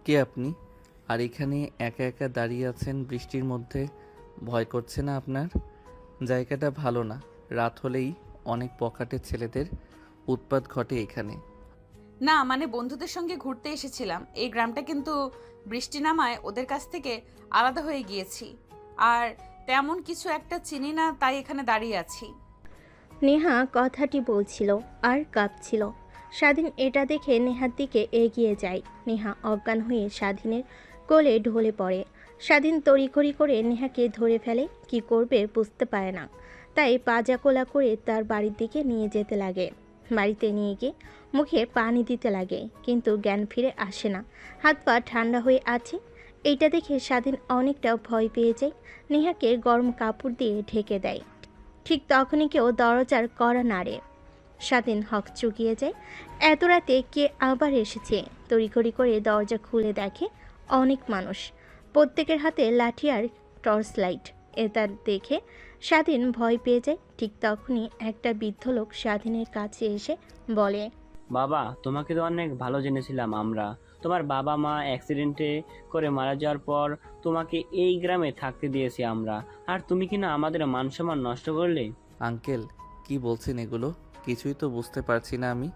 কে আপনি? আর এখানে একা একা দাঁড়িয়ে আছেন বৃষ্টির মধ্যে? ভয় করছে না আপনার? জায়গাটা ভালো না। রাত হলেই অনেক পকেটের ছেলেদের উৎপাত ঘটে এখানে। না মানে বন্ধুদের সঙ্গে ঘুরতে এসেছিলাম। এই গ্রামটা কিন্তু বৃষ্টি নামায় ওদের কাছ থেকে আলাদা হয়ে গিয়েছি। আর তেমন কিছু একটা চিনি না, তাই এখানে দাঁড়িয়ে আছি। নেহা কথাটি বলছিল আর কাঁপছিল। স্বাধীন এটা দেখে নেহার দিকে এগিয়ে যায়। নেহা অজ্ঞান হয়ে স্বাধীনের কোলে ঢলে পড়ে। স্বাধীন তড়িঘড়ি করে নেহাকে ধরে ফেলে, কি করবে বুঝতে পারে না। তাই পাজাকোলা করে তার বাড়ির দিকে নিয়ে যেতে লাগে। বাড়িতে নিয়ে গিয়ে মুখে পানি দিতে লাগে, কিন্তু জ্ঞান ফিরে আসে না। হাত পা ঠান্ডা হয়ে আছে। এইটা দেখে স্বাধীন অনেকটা ভয় পেয়ে যায়। নেহাকে গরম কাপড় দিয়ে ঢেকে দেয়। ঠিক তখনই কেউ দরজার কড়া নাড়ে। স্বাধীন চুকিয়ে যায়। এত রাতে কে আবার এসেছে? তড়িঘড়ি করে দরজা খুলে দেখে অনেক মানুষ, প্রত্যেকের হাতে লাঠি আর টর্চ লাইট। এটা দেখে স্বাধীন ভয় পেয়ে যায়। ঠিক তখনই একটা বৃদ্ধ লোক স্বাধীনের কাছে এসে বলে, বাবা, তোমাকে তো অনেক ভালো জেনেছিলাম আমরা। তোমার বাবা মা অ্যাক্সিডেন্টে করে মারা যাওয়ার পর তোমাকে এই গ্রামে থাকতে দিয়েছি আমরা, আর তুমি কিনা আমাদের মান সম্মান নষ্ট করলে। আঙ্কেল, কি বলছেন এগুলো? কিছুই তো বুঝতে পারছি না আমি।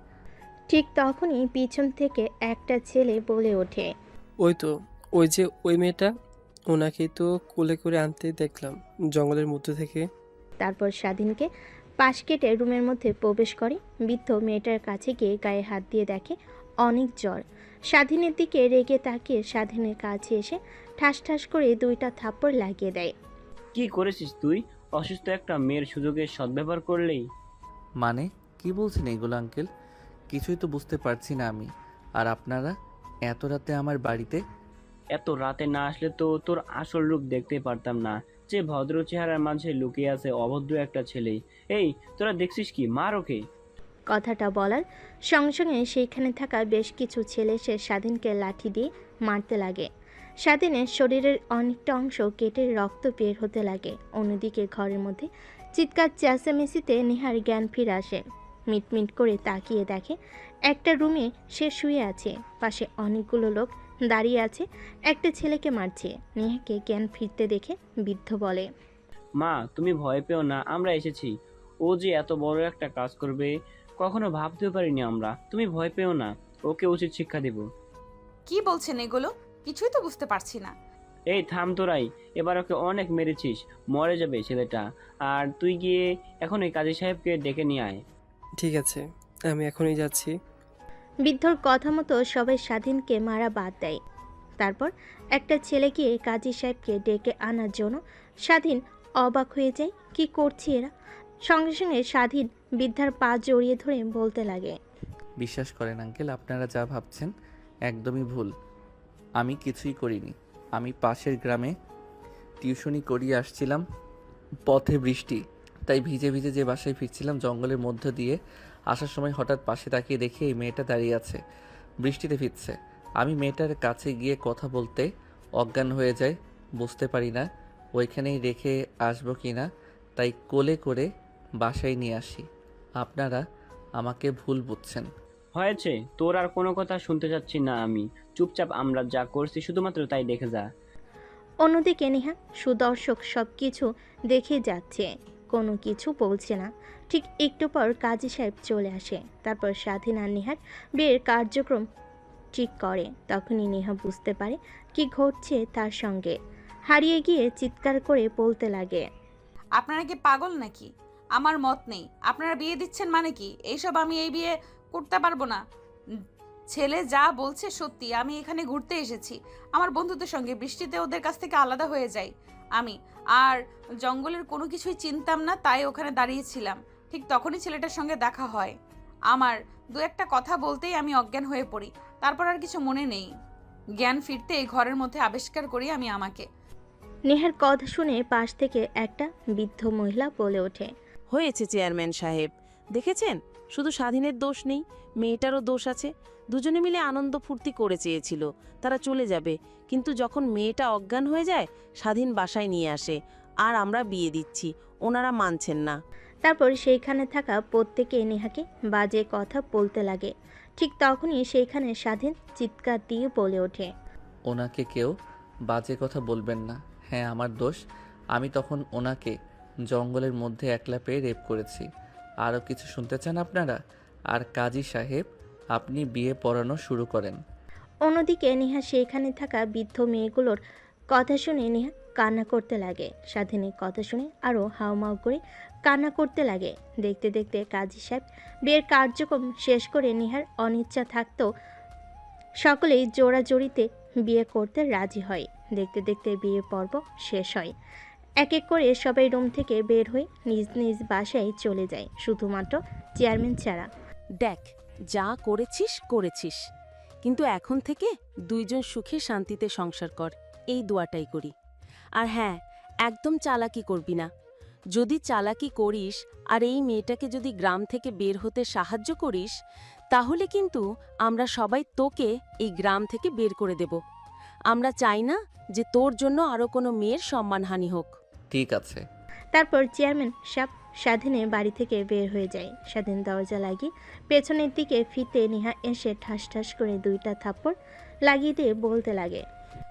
ঠিক তখনই পিছন থেকে একটা ছেলে বলে ওঠে, ওই তো, ওই যে ওই মেয়েটা, ওনাকে তো কোলে করে আনতে দেখলাম জঙ্গলের মধ্যে থেকে। তারপর স্বাধীনকে পাশ কেটে রুমের মধ্যে প্রবেশ করে। বৃদ্ধ মেয়েটার কাছে গিয়ে গায়ে হাত দিয়ে দেখে অনেক জ্বর। স্বাধীনের দিকে রেগে তাকিয়ে স্বাধীনের কাছে এসে ঠাস ঠাস করে দুইটা থাপ্পড় লাগিয়ে দেয়। কি করেছিস তুই? অসুস্থ একটা মেয়ের সুযোগের সদ্ব্যবহার করলেই। মানে কি বলছেন এগুলো আঙ্কেল? কিছুই তো বুঝতে পারছি না আমি। আর আপনারা এত রাতে আমার বাড়িতে? এত রাতে না আসলে তো তোর আসল রূপ দেখতে পারতাম না, যে ভদ্র চেহারার মাঝে লুকিয়ে আছে অভদ্র একটা ছেলে। এই, তোরা দেখছিস কি? মার ওকে। কথাটা বলার সঙ্গে সঙ্গে সেইখানে থাকা বেশ কিছু ছেলে এসে স্বাধীনকে লাঠি দিয়ে মারতে লাগে। স্বাধীনের শরীরের অনেকটা অংশ কেটে রক্ত বের হতে লাগে। অন্যদিকে ঘরের মধ্যে চিৎকার চেঁচামেচিতে নেহার জ্ঞান ফিরে আসে। মিটমিট করে তাকিয়ে দেখে একটা রুমে সে শুয়ে আছে, পাশে অনেকগুলো লোক দাঁড়িয়ে আছে, একটা ছেলেকে মারছে। নেহাকে জ্ঞান ফিরতে দেখে বৃদ্ধ বলে, মা, তুমি ভয় পেও না, আমরা এসেছি। ও যে এত বড় একটা কাজ করবে কখনো ভাবতেও পারিনি আমরা। তুমি ভয় পেও না, ওকে উচিত শিক্ষা দেব। কি বলছেন এগুলো? কিছুই তো বুঝতে পারছি না। এই থাম তোরাই, এবার ওকে অনেক মেরেছিস, মরে যাবে ছেলেটা। আর তুই গিয়ে এখন ওই কাজী সাহেবকে ডেকে নিয়ে আয়। ঠিক আছে, আমি এখনই যাচ্ছি। বৃদ্ধর কথা মতো সবাই স্বাধীনকে মারা বাদ দেয়। তারপর একটা ছেলে গিয়ে কাজী সাহেবকে ডেকে আনার জন্য স্বাধীন অবাক হয়ে যায়, কি করছে এরা? সঙ্গে সঙ্গে স্বাধীন বৃদ্ধার পা জড়িয়ে ধরে বলতে লাগে, বিশ্বাস করেন আঙ্কেল, আপনারা যা ভাবছেন একদমই ভুল। আমি কিছুই করিনি। আমি পাশের গ্রামে টিউশনি করিয়ে আসছিলাম। পথে বৃষ্টি, তাই ভিজে ভিজে যে বাসায় ফিরছিলাম জঙ্গলের মধ্য দিয়ে আসার সময় হঠাৎ পাশে তাকিয়ে দেখি এই মেয়েটা দাঁড়িয়ে আছে, বৃষ্টিতে ভিজছে। আমি মেয়েটার কাছে গিয়ে কথা বলতে অজ্ঞান হয়ে যায়। বুঝতে পারি না ওইখানেই রেখে আসবো কি না, তাই কোলে করে বাসায় নিয়ে আসি। আপনারা আমাকে ভুল বুঝছেন। হয়েছে, তোর আর কোনো কথা শুনতে চাচ্ছি না আমি। চুপচাপ আমরা যা করছি শুধুমাত্র তাই দেখে যা। অন্যদিকে নেহা সুদর্শক সব কিছু দেখে যাচ্ছে, কোনো কিছু বলছে না। ঠিক একটু পর কাজী সাহেব চলে আসে। তারপর স্বাধীন আর নেহার বিয়ের কার্যক্রম ঠিক করে। তখনই নেহা বুঝতে পারে কি ঘটছে তার সঙ্গে। হারিয়ে গিয়ে চিৎকার করে বলতে লাগে, আপনারা কি পাগল নাকি? আমার মত নেই। আপনারা বিয়ে দিচ্ছেন মানে কি? এইসব আমি এই বিয়ে করতে পারবো না। উম, ছেলে যা বলছে সত্যি। আমি এখানে ঘুরতে এসেছি আমার বন্ধুদের সঙ্গে, বৃষ্টিতে ওদের কাছ থেকে আলাদা হয়ে যাই আমি। আর জঙ্গলের কোনো কিছুই চিনতাম না, তাই ওখানে দাঁড়িয়েছিলাম। ঠিক তখনই ছেলেটার সঙ্গে দেখা হয় আমার। দু একটা কথা বলতেই আমি অজ্ঞান হয়ে পড়ি। তারপর আর কিছু মনে নেই। জ্ঞান ফিরতে ঘরের মধ্যে আবিষ্কার করি আমি আমাকে। নেহার কথা শুনে পাশ থেকে একটা বৃদ্ধ মহিলা বলে ওঠে, হয়েছে চেয়ারম্যান সাহেব, দেখেছেন? শুধু স্বাধীনের দোষ নেই, মেয়েটারও দোষ আছে। দুজনে মিলে আনন্দ ফুর্তি করে চেয়েছিল তারা চলে যাবে, কিন্তু যখন মেয়েটা অজ্ঞান হয়ে যায় স্বাধীন বাসায় নিয়ে আসে, আর আমরা বিয়ে দিচ্ছি, ওনারা মানছেন না। তারপর সেইখানে থাকা প্রত্যেকে নেহাকে বাজে কথা বলতে লাগে। ঠিক তখনই সেইখানে স্বাধীন চিৎকার দিয়ে বলে ওঠে, ওনাকে কেউ বাজে কথা বলবেন না। হ্যাঁ, আমার দোষ। আমি তখন ওনাকে জঙ্গলের মধ্যে একলা পেয়ে রেপ করেছি। আরও কিছু শুনতে চান আপনারা? আর কাজী সাহেব, আপনি বিয়ে পড়ানো শুরু করেন। অন্যদিকে নেহা সেখানে থাকা বৃদ্ধ মেয়েগুলোর কথা শুনে নেহা কান্না করতে লাগে। স্বাধীনের কথা শুনে আরও হাউমাউ করে কান্না করতে লাগে। দেখতে দেখতে কাজী সাহেব বিয়ের কার্যক্রম শেষ করে নেহার অনিচ্ছা থাকতেও সকলেই জোড়াজড়িতে বিয়ে করতে রাজি হয়। দেখতে দেখতে বিয়ে পর্ব শেষ হয়। এক এক করে সবাই রুম থেকে বের হয়ে নিজ নিজ বাসায় চলে যায়, শুধুমাত্র চেয়ারম্যান ছাড়া। দেখ, যা করেছিস করেছিস, কিন্তু এখন থেকে দুইজন সুখে শান্তিতে সংসার কর, এই দোয়াটাই করি। আর হ্যাঁ, একদম চালাকি করবি না। যদি চালাকি করিস আর এই মেয়েটাকে যদি গ্রাম থেকে বের হতে সাহায্য করিস, তাহলে কিন্তু আমরা সবাই তোকে এই গ্রাম থেকে বের করে দেব। আমরা চাই না যে তোর জন্য আরও কোনো মেয়ের সম্মানহানি হোক। ঠিক আছে। তারপর চেয়ারম্যান সাহেব স্বাধীনের বাড়ি থেকে বের হয়ে যায়। স্বাধীন দরজা লাগিয়ে পেছনের দিকে ফিরতে নেহা এসে ঠাস ঠাস করে 2টা থাপ্পড় লাগিয়ে দিয়ে বলতে লাগে,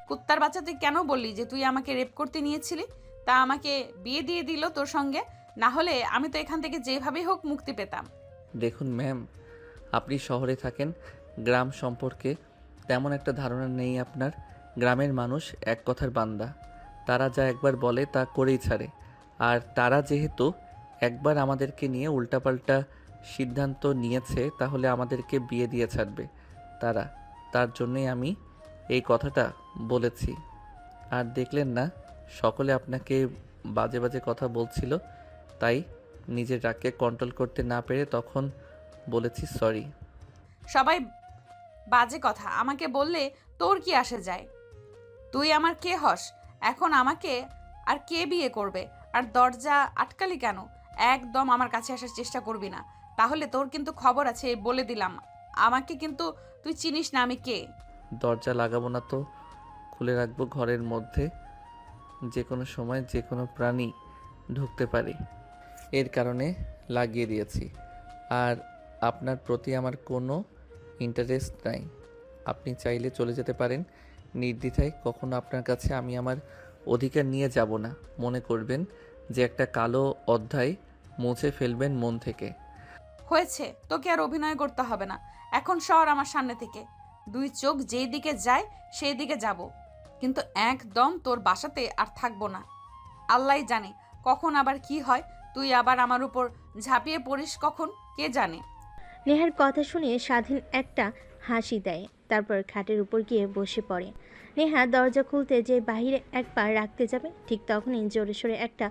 কুত্তার বাচ্চা, তুই কেন বললি যে তুই আমাকে রেপ করতে নিয়েছিলি? তা আমাকে বিয়ে দিয়ে দিল তোর সঙ্গে, না হলে আমি তো এখান থেকে যেভাবেই হোক মুক্তি পেতাম। দেখুন ম্যাম, আপনি শহরে থাকেন, গ্রাম সম্পর্কে তেমন একটা ধারণা নেই আপনার। গ্রামের মানুষ এক কথার বান্দা, তারা যা একবার বলে তা করেই ছাড়ে। আর তারা যেহেতু একবার আমাদেরকে নিয়ে উল্টাপাল্টা সিদ্ধান্ত নিয়েছে, তাহলে আমাদেরকে বিয়ে দিয়ে ছাড়বে তারা। তার জন্যই আমি এই কথাটা বলেছি। আর দেখলেন না, সকলে আপনাকে বাজে বাজে কথা বলছিল, তাই নিজের রাগকে কন্ট্রোল করতে না পেরে তখন বলেছি সরি। সবাই বাজে কথা আমাকে বললে তোর কি আসে যায়? তুই আমার কে হস? এখন আমাকে আর কে বিয়ে করবে? আর দরজা আটকালি কেন? একদম আমার কাছে আসার চেষ্টা করবি না, তাহলে তোর কিন্তু খবর আছে, বলে দিলাম। আমাকে কিন্তু তুই চিনিস না আমি কে। দরজা লাগাবো না তো খুলে রাখবো, ঘরের মধ্যে যে কোনো সময় যে কোনো প্রাণী ঢুকতে পারে, এর কারণে লাগিয়ে দিয়েছি। আর আপনার প্রতি আমার কোনো ইন্টারেস্ট নাই। আপনি চাইলে চলে যেতে পারেন নির্দ্বিধায়। কখনো আপনার কাছে আমি আমার অধিকার নিয়ে যাব না। মনে করবেন যে একটা কালো অধ্যায় মুছে ফেলবেন মন থেকে। হয়েছে, তোকে আর অভিনয় করতে হবে না। এখন সর আমার সামনে থেকে। 2 চোখ যেই দিকে যায় সেই দিকে যাব, কিন্তু একদম তোর বাসাতে আর থাকবো না। আল্লাহই জানে কখন আবার কি হয়, তুই আবার আমার উপর ঝাঁপিয়ে পড়িস কখন, কে জানে। নেহার কথা শুনে স্বাধীন একটা হাসি দেয়, তারপর খাটের উপর গিয়ে বসে পড়ে। নেহা দরজা খুলতে যে বাহিরে এক পা রাখতে যাবে, ঠিক তখনই জোরে সোরে একটা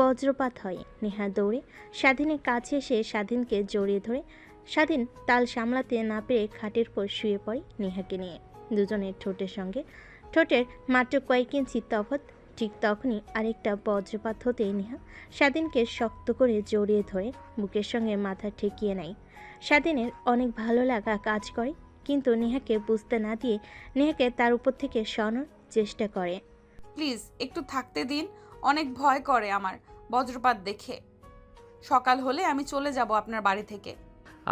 বজ্রপাত হয়। নেহা দৌড়ে স্বাধীনের কাছে এসে স্বাধীনকে জড়িয়ে ধরে। স্বাধীন তাল সামলাতে না পেরে খাটের পর শুয়ে পড়ে নেহাকে নিয়ে। দুজনের ঠোঁটের সঙ্গে ঠোঁটের মাত্র কয়েক ইঞ্চি তফাৎ। ঠিক তখনই আরেকটা বজ্রপাত হতেই নেহা স্বাধীনকে শক্ত করে জড়িয়ে ধরে বুকের সঙ্গে মাথা ঠেকিয়ে নেয়। স্বাধীনের অনেক ভালো লাগা কাজ করে, কিন্তু নেহাকে বুঝতে না দিয়ে নেহাকে তার উপর থেকে সরানোর চেষ্টা করে। প্লিজ একটু থাকতে দিন, অনেক ভয় করে আমার বজ্রপাত দেখে। সকাল হলে আমি চলে যাব আপনার বাড়ি থেকে।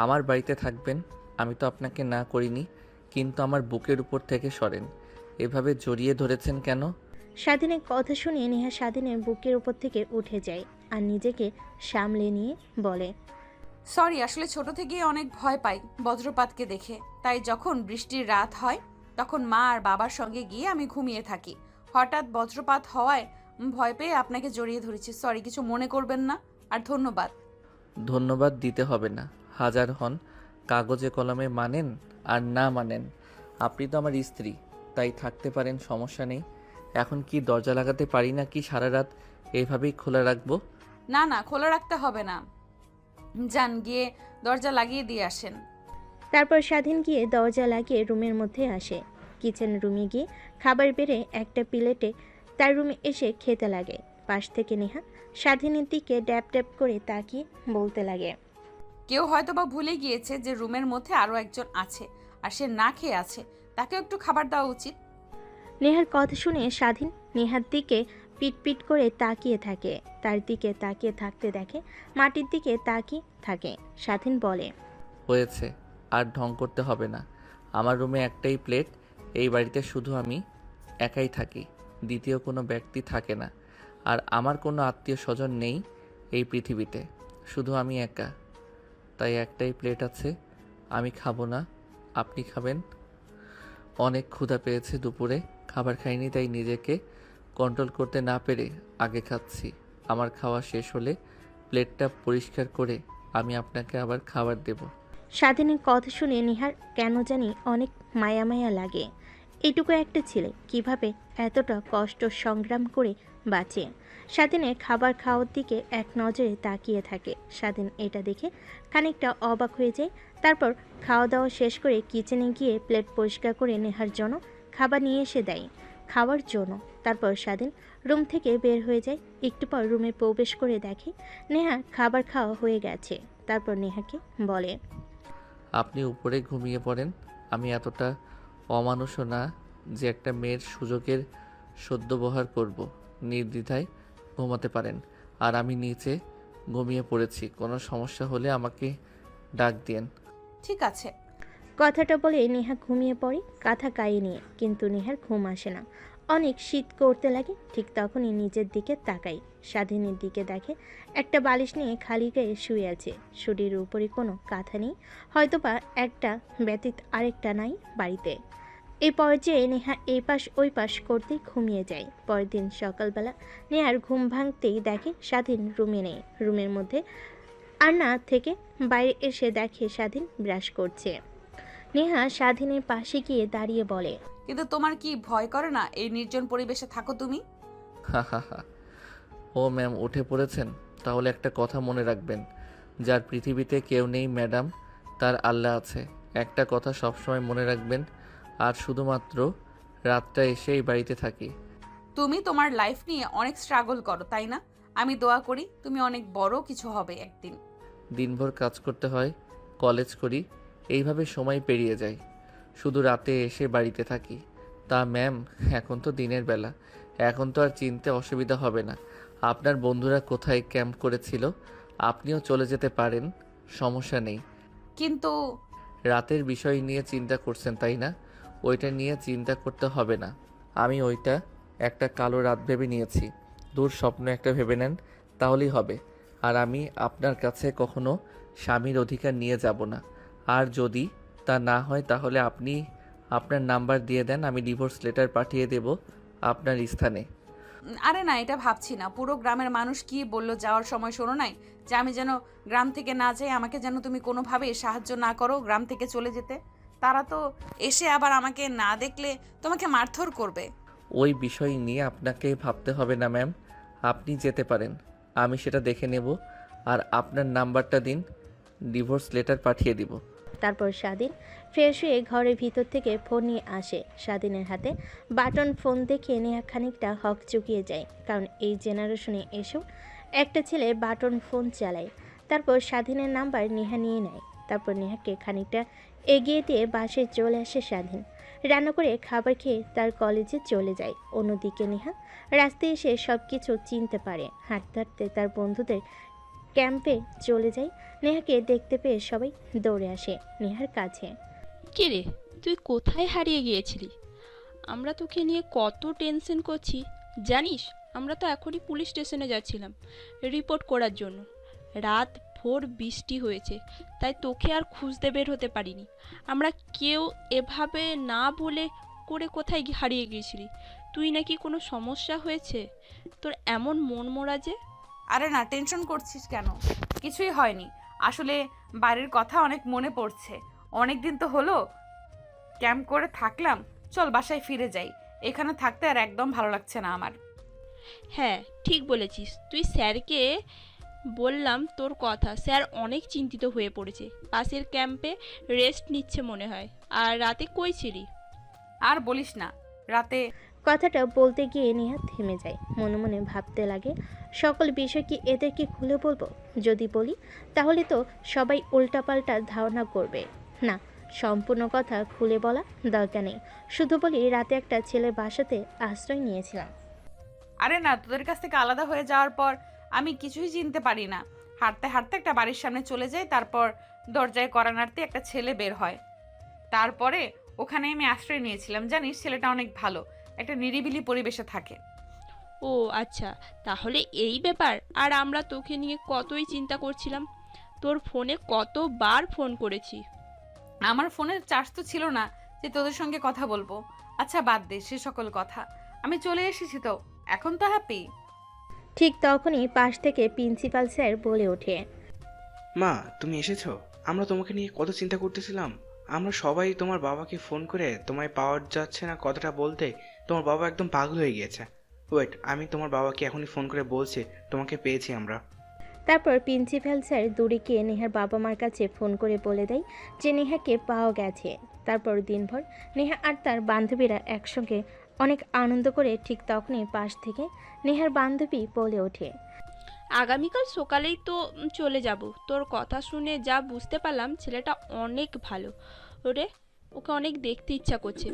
আমার বাড়িতে থাকবেন, আমি তো আপনাকে না করিনি, কিন্তু আমার বুকের উপর থেকে সরেন। এভাবে জড়িয়ে ধরেছেন কেন? স্বাধীনের কথা শুনে নেহা স্বাধীনের বুকের উপর থেকে উঠে যায় আর নিজেকে সামলে নিয়ে বলে, সরি, আসলে ছোট থেকেই অনেক ভয় পাই বজ্রপাতকে দেখে। তাই যখন বৃষ্টির রাত হয় তখন মা আর বাবার সঙ্গে গিয়ে আমি ঘুমিয়ে থাকি। হঠাৎ বজ্রপাত হওয়ায় ভয় পেয়ে আপনাকে জড়িয়ে ধরেছি। সরি, কিছু মনে করবেন না। আর ধন্যবাদ। ধন্যবাদ দিতে হবে না, হাজার হন কাগজে কলমে মানেন আর না মানেন, আপনি তো আমার স্ত্রী, তাই থাকতে পারেন, সমস্যা নেই। এখন কি দরজা লাগাতে পারি না কি সারা রাত এইভাবেই খোলা রাখবো? না না, খোলা রাখতে হবে না, যান গিয়ে দরজা লাগিয়ে দিয়ে আসেন। তারপর স্বাধীন গিয়ে দরজা লাগিয়ে রুমের মধ্যে আসে। কিচেন রুমে গিয়ে খাবার বেড়ে একটা প্লেটে তার রুমে এসে খেতে লাগে। পাশ থেকে নেহা স্বাধীনের দিকে ড্যাপ ড্যাপ করে তাকিয়ে বলতে লাগে, কেউ হয়তো বা ভুলে গিয়েছে যে রুমের মধ্যে আরও একজন আছে, আর সে না খেয়ে আছে, তাকেও একটু খাবার দেওয়া উচিত। নেহার কথা শুনে স্বাধীন নেহার দিকে পিট পিট করে তাকিয়ে থাকে। তার দিকে তাকিয়ে থাকতে দেখে মাটির দিকে তাকিয়ে থাকে। স্বাধীন বলে, হয়েছে, আর ঢং করতে হবে না। আমার রুমে একটাই প্লেট, এই বাড়িতে শুধু আমি একাই থাকি, দ্বিতীয় কোনো ব্যক্তি থাকে না। আর আমার কোনো আত্মীয় স্বজন নেই এই পৃথিবীতে, শুধু আমি একা। তাই একটাই প্লেট আছে, আমি খাবো না, আপনি খাবেন। অনেক ক্ষুধা পেয়েছে, দুপুরে খাবার খাইনি, তাই নিজেকে কন্ট্রোল করতে না পেরে আগে খাচ্ছি। আমার খাওয়া শেষ হলে প্লেটটা পরিষ্কার করে আমি আপনাকে আবার খাবার দেব। স্বাধীনের কথা শুনে নেহার কেন জানি অনেক মায়া মায়া লাগে। এটুকু একটা ছেলে কিভাবে এতটা কষ্ট সংগ্রাম করে বাঁচে। স্বাধীনের খাবার খাওয়ার দিকে এক নজরে তাকিয়ে থাকে। স্বাধীন এটা দেখে খানিকটা অবাক হয়ে যায়। তারপর খাওয়া দাওয়া শেষ করে কিচেনে গিয়ে প্লেট পরিষ্কার করে নেহার জন্য খাবার নিয়ে এসে দেয় খাওয়ার জন্য। তারপর স্বাধীন রুম থেকে বের হয়ে যায়। একটু পর রুমে প্রবেশ করে দেখে নেহা খাবার খাওয়া হয়ে গেছে। তারপর নেহাকে বলে, আপনি উপরে ঘুমিয়ে পড়েন। আমি এতটা অমানুষও না যে একটা মেয়ের সুযোগের সদ্ব্যবহার করব। নির্দ্বিধায় ঘুমাতে পারেন। আর আমি নিচে ঘুমিয়ে পড়েছি, কোনো সমস্যা হলে আমাকে ডাক দিয়েন। ঠিক আছে। কথাটা বলে নেহা ঘুমিয়ে পড়ে কাঁথা গায়ে নিয়ে। কিন্তু নেহার ঘুম আসে না, অনেক শীত করতে লাগে। ঠিক তখনই নিজের দিকে তাকাই, স্বাধীনের দিকে দেখে একটা বালিশ নিয়ে খালি গায়ে শুয়ে আছে। শরীরের উপরে কোনো কাঁথা নেই, হয়তোবা একটা ব্যতীত আরেকটা নাই বাড়িতে। এই পর্যায়ে নেহা এই পাশ ওই পাশ করতেই ঘুমিয়ে যায়। পরের দিন সকালবেলা নেহার ঘুম ভাঙতেই দেখে স্বাধীন রুমে নেই। রুমের মধ্যে আর না থেকে বাইরে এসে দেখে স্বাধীন ব্রাশ করছে। নেহা স্বাধীনের পাশে গিয়ে দাঁড়িয়ে বলে, কিন্তু তোমার কি ভয় করে না এই নির্জন পরিবেশে থাকো তুমি? হা হা হা। ও ম্যাম, উঠে পড়েছেন? তাহলে একটা কথা মনে রাখবেন, যার পৃথিবীতে কেউ নেই ম্যাডাম, তার আল্লাহ আছে। একটা কথা সবসময় মনে রাখবেন। আর শুধুমাত্র রাতটা এসে এই বাড়িতে থাকি। তুমি তোমার লাইফ নিয়ে অনেক স্ট্রাগল করো, তাই না? আমি দোয়া করি তুমি অনেক বড় কিছু হবে একদিন। দিনভর কাজ করতে হয়, কলেজ করি, এইভাবে সময় পেরিয়ে যায়। শুধু রাতে এসে বাড়িতে থাকি। তা ম্যাম, এখন তো দিনের বেলা, এখন তো আর চিনতে অসুবিধা হবে না। আপনার বন্ধুরা কোথায় ক্যাম্প করেছিল, আপনিও চলে যেতে পারেন, সমস্যা নেই। কিন্তু রাতের বিষয় নিয়ে চিন্তা করছেন তাই না? ওইটা নিয়ে চিন্তা করতে হবে না। আমি ওইটা একটা কালো রাত ভেবে নিয়েছি। দূর স্বপ্ন একটা ভেবে নেন, তাহলেই হবে। আর আমি আপনার কাছে কখনো স্বামীর অধিকার নিয়ে যাব না। আর যদি তা না হয় তাহলে আপনি আপনার নাম্বার দিয়ে দেন, আমি ডিভোর্স লেটার পাঠিয়ে দেব আপনার স্থানে। আরে না, এটা ভাবছি না। পুরো গ্রামের মানুষ কি বললো যাওয়ার সময়, শোনো নাই যে আমি যেন গ্রাম থেকে না যাই, আমাকে যেন তুমি কোনোভাবে সাহায্য না করো গ্রাম থেকে চলে যেতে। তারা তো এসে আবার আমাকে না দেখলে তোমাকে মারধর করবে। ওই বিষয় নিয়ে আপনাকে ভাবতে হবে না ম্যাম, আপনি যেতে পারেন, আমি সেটা দেখে নেব। আর আপনার নাম্বারটা দিন, ডিভোর্স লেটার পাঠিয়ে দিব। তারপর স্বাধীন ফ্রেশ হয়ে ঘরের ভিতর থেকে ফোন নিয়ে আসে। স্বাধীনের হাতে বাটন ফোন দেখে নেহা খানিকটা হক চুকিয়ে যায়, কারণ এই জেনারেশনে এসেও একটা ছেলে বাটন ফোন চালায়। তারপর স্বাধীনের নাম্বার নেহা নিয়ে নেয়। তারপর নেহাকে খানিকটা এগিয়ে দিয়ে বাসায় চলে আসে স্বাধীন। রান্না করে খাবার খেয়ে তার কলেজে চলে যায়। অন্যদিকে নেহা রাস্তায় এসে সব কিছু চিনতে পারে। হাঁটতে হাঁটতে তার বন্ধুদের ক্যাম্পে চলে যায়। নেহাকে দেখতে পেয়ে সবাই দৌড়ে আসে নেহার কাছে। কে রে, তুই কোথায় হারিয়ে গিয়েছিলি? আমরা তোকে নিয়ে কত টেনশন করছি জানিস। আমরা তো এখনই পুলিশ স্টেশনে যাচ্ছিলাম রিপোর্ট করার জন্য। রাত ভোর বৃষ্টি হয়েছে, তাই তোকে আর খুঁজতে বের হতে পারিনি আমরা কেউ। এভাবে না বলে করে কোথায় হারিয়ে গিয়েছিলি? তুই নাকি কোনো সমস্যা হয়েছে? তোর এমন মন মরা যে? আরে না, টেনশন করছিস কেন? কিছুই হয়নি। আসলে বাড়ির কথা অনেক মনে পড়ছে। অনেক দিন তো হলো ক্যাম্প করে থাকলাম, চল বাসায় ফিরে যাই। এখানে থাকতে আর একদম ভালো লাগছে না আমার। হ্যাঁ ঠিক বলেছিস। তুই স্যারকে বললাম তোর কথা, স্যার অনেক চিন্তিত হয়ে পড়েছে। পাশের ক্যাম্পে রেস্ট নিচ্ছে মনে হয়। আর রাতে কই ছিলি? আর বলিস না, রাতে কথাটা বলতে গিয়ে নেহা থেমে যায়। মনে মনে ভাবতে লাগে, সকল বিষয় কি এদেরকে খুলে বলবো? যদি বলি তাহলে তো সবাই উল্টাপাল্টা ধারণা করবে। না, সম্পূর্ণ কথা খুলে বলা দরকার নেই। শুধু বলি রাতে একটা ছেলের বাসাতে আশ্রয় নিয়েছিলাম। আরে না, তোদের কাছ থেকে আলাদা হয়ে যাওয়ার পর আমি কিছুই চিনতে পারি না। হাঁটতে হাঁটতে একটা বাড়ির সামনে চলে যাই, তারপর দরজায় কড়া নাড়তে একটা ছেলে বের হয়। তারপরে ওখানে আমি আশ্রয় নিয়েছিলাম। জানিস ছেলেটা অনেক ভালো, একটা নিরিবিলি পরিবেশে থাকে। ও আচ্ছা, তাহলে এই ব্যাপার। আর আমরা তোকে নিয়ে কতই চিন্তা করছিলাম, তোর ফোনে কতবার ফোন করেছি। আমার ফোনের চার্জ তো ছিল না যে তোদের সঙ্গে কথা বলবো। আচ্ছা বাদ দে সে সকল কথা, আমি চলে এসেছি তো, এখন তো হ্যাপি। ঠিক তখনই পাশ থেকে প্রিন্সিপাল স্যার বলে ওঠে, মা, তুমি এসেছো? আমরা তোমাকে নিয়ে কত চিন্তা করতেছিলাম। আমরা সবাই তোমার বাবাকে ফোন করে তোমায় পাওয়া যাচ্ছে না কথাটা বলতে তোমার বাবা একদম পাগল হয়ে গিয়েছে। ওয়েট, আমি তোমার বাবাকে এখনই ফোন করে বলছি তোমাকে পেয়েছি আমরা। তারপর প্রিন্সিপাল স্যার দূরে গিয়ে নেহার বাবা মার কাছে ফোন করে বলে দেয় যে নেহাকে পাওয়া গেছে। তারপর দিনভর নেহা আর তার বান্ধবীরা একসঙ্গে অনেক আনন্দ করে। ঠিক তখনই পাশ থেকে নেহার বান্ধবী বলে ওঠে, আগামীকাল সকালেই তো চলে যাব। তোর কথা শুনে যা বুঝতে পারলাম ছেলেটা অনেক ভালো। ওরে, ওকে অনেক দেখতে ইচ্ছা করছে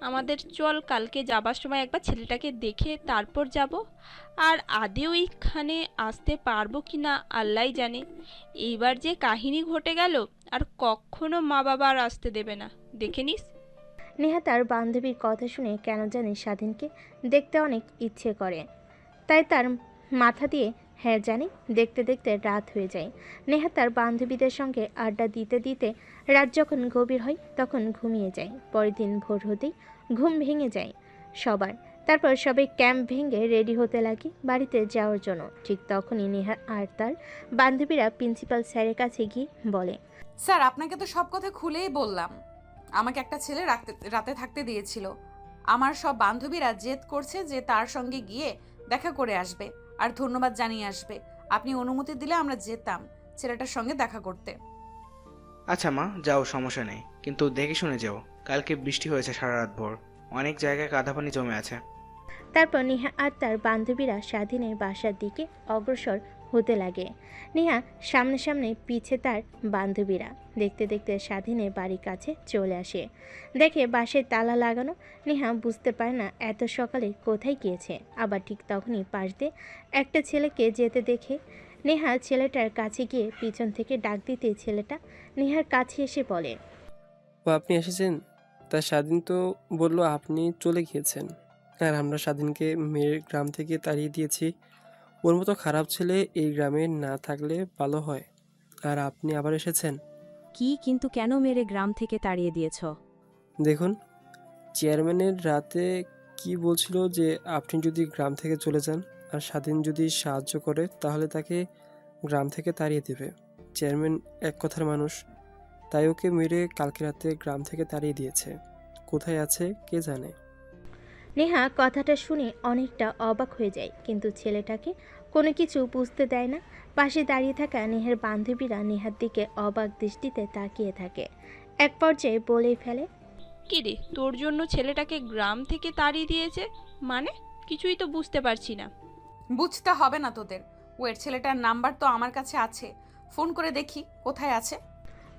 আমাদের। চল কালকে যাবার সময় একবার ছেলেটাকে দেখে তারপর যাব। আর আদেও এইখানে আসতে পারবো কি না আল্লাহই জানে। এইবার যে কাহিনী ঘটে গেল, আর কখনো মা বাবা আর আসতে দেবে না, দেখে নিস। নেহা তার বান্ধবীর কথা শুনে কেন জানি স্বাধীনকে দেখতে অনেক ইচ্ছে করে। তাই তার মাথা দিয়ে হ্যাঁ জানি দেখতে দেখতে রাত হয়ে যায়। নেহা তার বান্ধবীদের সঙ্গে আড্ডা দিতে দিতে রাত যখন গভীর হয় তখন ঘুমিয়ে যায়। পরের দিন ভোর হতেই ঘুম ভেঙে যায় সবার। তারপর সবাই ক্যাম্প ভেঙে রেডি হতে লাগে বাড়িতে যাওয়ার জন্য। ঠিক তখনই নেহা আর তার বান্ধবীরা প্রিন্সিপাল স্যারের কাছে গিয়ে বলে, স্যার আপনাকে তো সব কথা খুলেই বললাম। আমাকে একটা ছেলে রাতে থাকতে দিয়েছিল। আমার সব বান্ধবীরা জেদ করছে যে তার সঙ্গে গিয়ে দেখা করে আসবে আর ধন্যবাদ জানিয়ে আসবে। আপনি অনুমতি দিলে আমরা যেতাম ছেলেটার সঙ্গে দেখা করতে। আচ্ছা মা, যাও, সমস্যা নেই, কিন্তু দেখে শুনে যাও। কালকে বৃষ্টি হয়েছে সারা রাত ভোর, অনেক জায়গায় কাদা পানি জমে আছে। তারপর নেহা আর তার বান্ধবীরা স্বাধীনের বাসার দিকে অগ্রসর হতে লাগে। নেহা সামনে সামনে, পিছে তার বান্ধবীরা। দেখতে দেখতে স্বাধীনের বাড়ির কাছে চলে আসে। দেখে বাসায় তালা লাগানো। নেহা বুঝতে পারে না এত সকালে কোথায় গিয়েছে। আবার ঠিক তখনই পাশ দিয়ে একটা ছেলেকে যেতে দেখে নেহা ছেলেটার কাছে গিয়ে পিছন থেকে ডাক দিতে ছেলেটা নেহার কাছে এসে বলে, ও আপনি এসেছেন? তা স্বাধীন তো বলল আপনি চলে গিয়েছেন, আর আমরা স্বাধীনকে মেয়ের গ্রাম থেকে তাড়িয়ে দিয়েছি। ওর মতো খারাপ ছেলে এই গ্রামে না থাকলে ভালো হয়, আর আপনি আবার এসেছেন। কি কিন্তু কেন মেরে গ্রাম থেকে তাড়িয়ে দিয়েছ? দেখুন, চেয়ারম্যানের রাতে কি বলছিল যে আপনি যদি গ্রাম থেকে চলে যান আর স্বাধীন যদি সাহায্য করে তাহলে তাকে গ্রাম থেকে তাড়িয়ে দেবে। চেয়ারম্যান এক কথার মানুষ, তাই ওকে মেরে কালকে রাতে গ্রাম থেকে তাড়িয়ে দিয়েছে। কোথায় আছে কে জানে। নেহা কথাটা শুনে অনেকটা অবাক হয়ে যায়, কিন্তু ছেলেটাকে কোনো কিছু বুঝতে দেয় না। পাশে দাঁড়িয়ে থাকা নেহার বান্ধবীরা নেহার দিকে অবাক দৃষ্টিতে তাকিয়ে থাকে। এক পর্যায়ে বলেই ফেলে, কি রে, তোর জন্য ছেলেটাকে গ্রাম থেকে তাড়িয়ে দিয়েছে মানে? কিছুই তো বুঝতে পারছি না। বুঝতে হবে না তোদের। ওয়ের ছেলেটার নাম্বার তো আমার কাছে আছে, ফোন করে দেখি কোথায় আছে।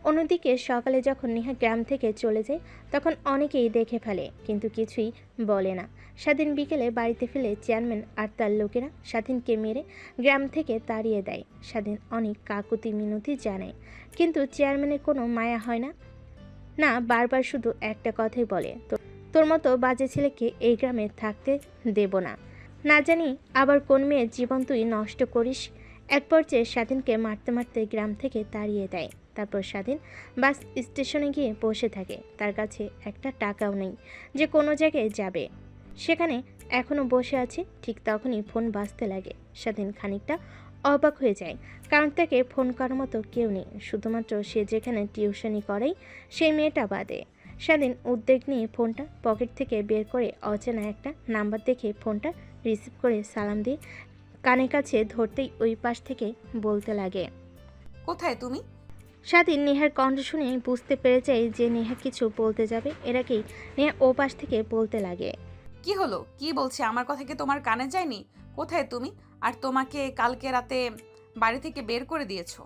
অন্যদিকে সকালে যখন নেহা গ্রাম থেকে চলে যায় তখন অনেকেই দেখে ফেলে, কিন্তু কিছুই বলে না। স্বাধীন বিকেলে বাড়িতে ফেলে চেয়ারম্যান আর তার লোকেরা স্বাধীনকে মেরে গ্রাম থেকে তাড়িয়ে দেয়। স্বাধীন অনেক কাকুতি মিনতি জানায়, কিন্তু চেয়ারম্যানের কোনো মায়া হয় না। না, বারবার শুধু একটা কথাই বলে, তোর মতো বাজে ছেলেকে এই গ্রামে থাকতে দেব না। না জানি আবার কোন মেয়ের জীবন তুই নষ্ট করিস। এক পর্যায়ে স্বাধীনকে মারতে মারতে গ্রাম থেকে তাড়িয়ে দেয়। তারপর স্বাধীন বাস স্টেশনে গিয়ে বসে থাকে। তার কাছে একটা টাকাও নেই যে কোনো জায়গায় যাবে, সেখানে এখনও বসে আছে। ঠিক তখনই ফোন বাজতে লাগে। স্বাধীন খানিকটা অবাক হয়ে যায়, কারণ তাকে ফোন করার মতো কেউ নেই, শুধুমাত্র সে যেখানে টিউশনি করেই সেই মেয়েটা বাদে। স্বাধীন উদ্বেগ নিয়ে ফোনটা পকেট থেকে বের করে অচেনা একটা নাম্বার দেখে ফোনটা রিসিভ করে সালাম দিয়ে কানের কাছে ধরতেই ওই পাশ থেকে বলতে লাগে, কোথায় তুমি? স্বাধীন নেহার কণ্ঠ শুনে বুঝতে পেরে যায় যে নেহা কিছু বলতে যাবে। এর আগেই নেহা ও পাশ থেকে বলতে লাগে, কি হলো, কি বলছে? আমার কথা কি তোমার কানে যায়নি? কোথায় তুমি? আর তোমাকে কালকে রাতে বাড়ি থেকে বের করে দিয়েছো?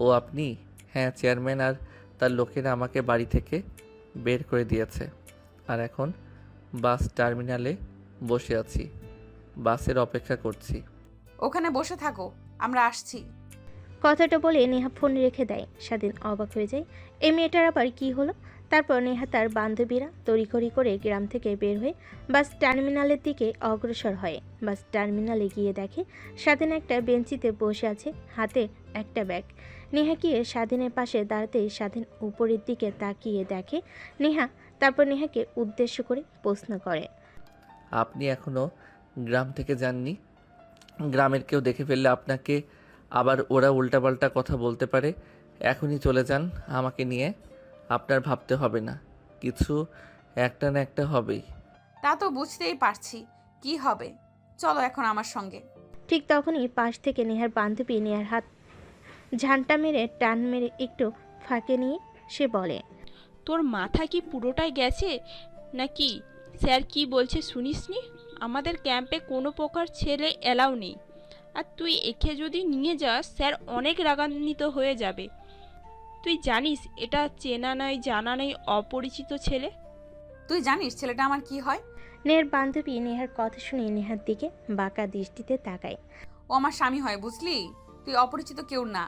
ও আপনি? হ্যাঁ, চেয়ারম্যান আর তার লোকেরা আমাকে বাড়ি থেকে বের করে দিয়েছে। আর এখন বাস টার্মিনালে বসে আছি, বাসের অপেক্ষা করছি। ওখানে বসে থাকো, আমরা আসছি। কথাটা বলে নেহা ফোন রেখে দেয়। স্বাধীন অবাক হয়ে যায়, এই মেয়েটার আবার কি হলো। তারপর নেহা তার বান্ধবীরা তড়িঘড়ি করে গ্রাম থেকে বের হয়ে বাস টার্মিনালের দিকে অগ্রসর হয়। বাস টার্মিনালে গিয়ে দেখে স্বাধীন একটা বেঞ্চিতে বসে আছে, হাতে একটা ব্যাগ। নেহা গিয়ে স্বাধীনের পাশে দাঁড়াতেই স্বাধীন উপরের দিকে তাকিয়ে দেখে নেহা। তারপর নেহাকে উদ্দেশ্য করে প্রশ্ন করে, আপনি এখনও গ্রাম থেকে যাননি? গ্রামের কেউ দেখে ফেললে আপনাকে আবার ওরা উল্টাপাল্টা কথা বলতে পারে। এখনই চলে যান আমাকে নিয়ে। আপনার ভাবতে হবে না, কিছু একটা না একটা হবেই। তা তো বুঝতেই পারছি কি হবে। চলো এখন আমার সঙ্গে। ঠিক তখনই পাশ থেকে নেহার বান্ধবী নেহার হাত ঝান্টা মেরে টান মেরে একটু ফাঁকে নিয়ে সে বলে, তোর মাথা কি পুরোটাই গেছে নাকি? স্যার কি বলছে শুনিসনি? আমাদের ক্যাম্পে কোনো প্রকার ছেলে এলাও নেই। আর তুই একে যদি নিয়ে যাস স্যার অনেক রাগান্বিত হয়ে যাবে। তুই জানিস এটা চেনা নয় জানা নেই অপরিচিত ছেলে। তুই জানিস ছেলেটা আমার কি হয়? নেহার বান্ধবী নেহার কথা শুনে নেহার দিকে বাঁকা দৃষ্টিতে তাকায়। ও আমার স্বামী হয়, বুঝলি? তুই অপরিচিত কেউ না।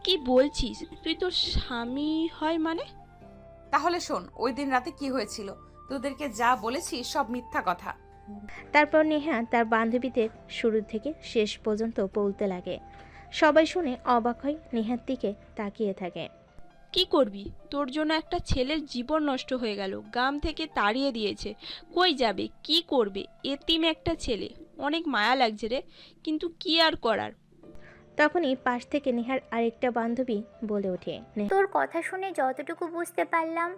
কি বলছিস? তুই তোর স্বামী হয় মানে? তাহলে শোন, ওই দিন রাতে কি হয়েছিল। তোদেরকে যা বলেছি সব মিথ্যা কথা। তারপর নেহা তার বান্ধবীদের শুরু থেকে শেষ পর্যন্ত বলতে লাগে। সবাই শুনে অবাক হয়, নেহার দিকে তাকিয়ে থাকে। কি করবি? তোর জন্য একটা ছেলের জীবন নষ্ট হয়ে গেল, গ্রাম থেকে তাড়িয়ে দিয়েছে। কই যাবে, কি করবে? এতিম একটা ছেলে, অনেক মায়া লাগছে রে, কিন্তু কি আর করার। তখনই পাশ থেকে নেহার আরেকটা বান্ধবী বলে ওঠে, তোর কথা শুনে যতটুকু বুঝতে পারলাম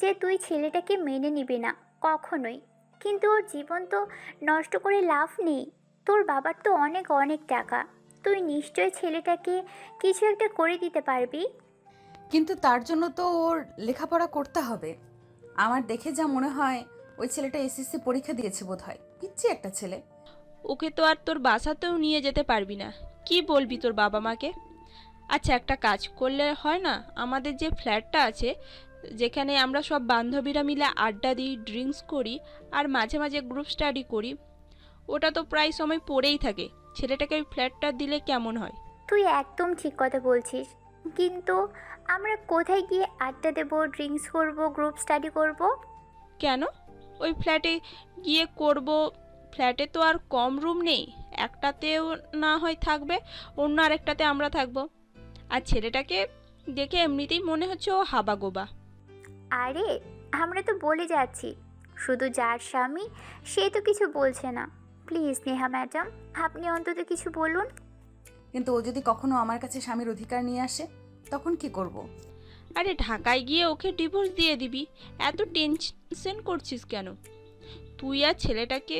যে তুই ছেলেটাকে মেনে নিবি না কখনোই, কিন্তু ওর জীবন তো নষ্ট করে লাভ নেই। তোর বাবার তো অনেক অনেক টাকা, তুই নিশ্চয় ছেলেটাকে কিছু একটা করে দিতে পারবি। কিন্তু তার জন্য তো ওর লেখাপড়া করতে হবে। আমার দেখে যা মনে হয় ওই ছেলেটা এসএসসি পরীক্ষা দিয়েছে বোধহয়। পিচ্ছি একটা ছেলে। ওকে তো আর তোর বাসাতেও নিয়ে যেতে পারবি না। কি বলবি তোর বাবা মাকে? আচ্ছা, একটা কাজ করলে হয় না? আমাদের যে ফ্ল্যাটটা আছে, যেখানে আমরা সব বান্ধবীরা মিলে আড্ডা দিই, ড্রিঙ্কস করি আর মাঝে মাঝে গ্রুপ স্টাডি করি, ওটা তো প্রায় সময় পড়েই থাকে। ছেলেটাকে ওই ফ্ল্যাটটা দিলে কেমন হয়? তুই একদম ঠিক কথা বলছিস, কিন্তু আমরা কোথায় গিয়ে আড্ডা দেবো, ড্রিঙ্কস করব, গ্রুপ স্টাডি করব? কেন? ওই ফ্ল্যাটে গিয়ে করব। ফ্ল্যাটে তো আর কম রুম নেই, একটাতেও না হয় থাকবে, অন্য আরেকটাতে আমরা থাকবো। আর ছেলেটাকে দেখে এমনিতেই মনে হচ্ছে ও হাবাগোবা। আরে আমরা তো বলে যাচ্ছি, শুধু যার স্বামী সে তো কিছু বলছে না। প্লিজ নেহা ম্যাডাম, আপনি অন্তত কিছু বলুন। কিন্তু ও যদি কখনো আমার কাছে স্বামীর অধিকার নিয়ে আসে, তখন কি করব? আরে ঢাকায় গিয়ে ওকে ডিভোর্স দিয়ে দিবি, এত টেনশন করছিস কেন? তুই আর ছেলেটাকে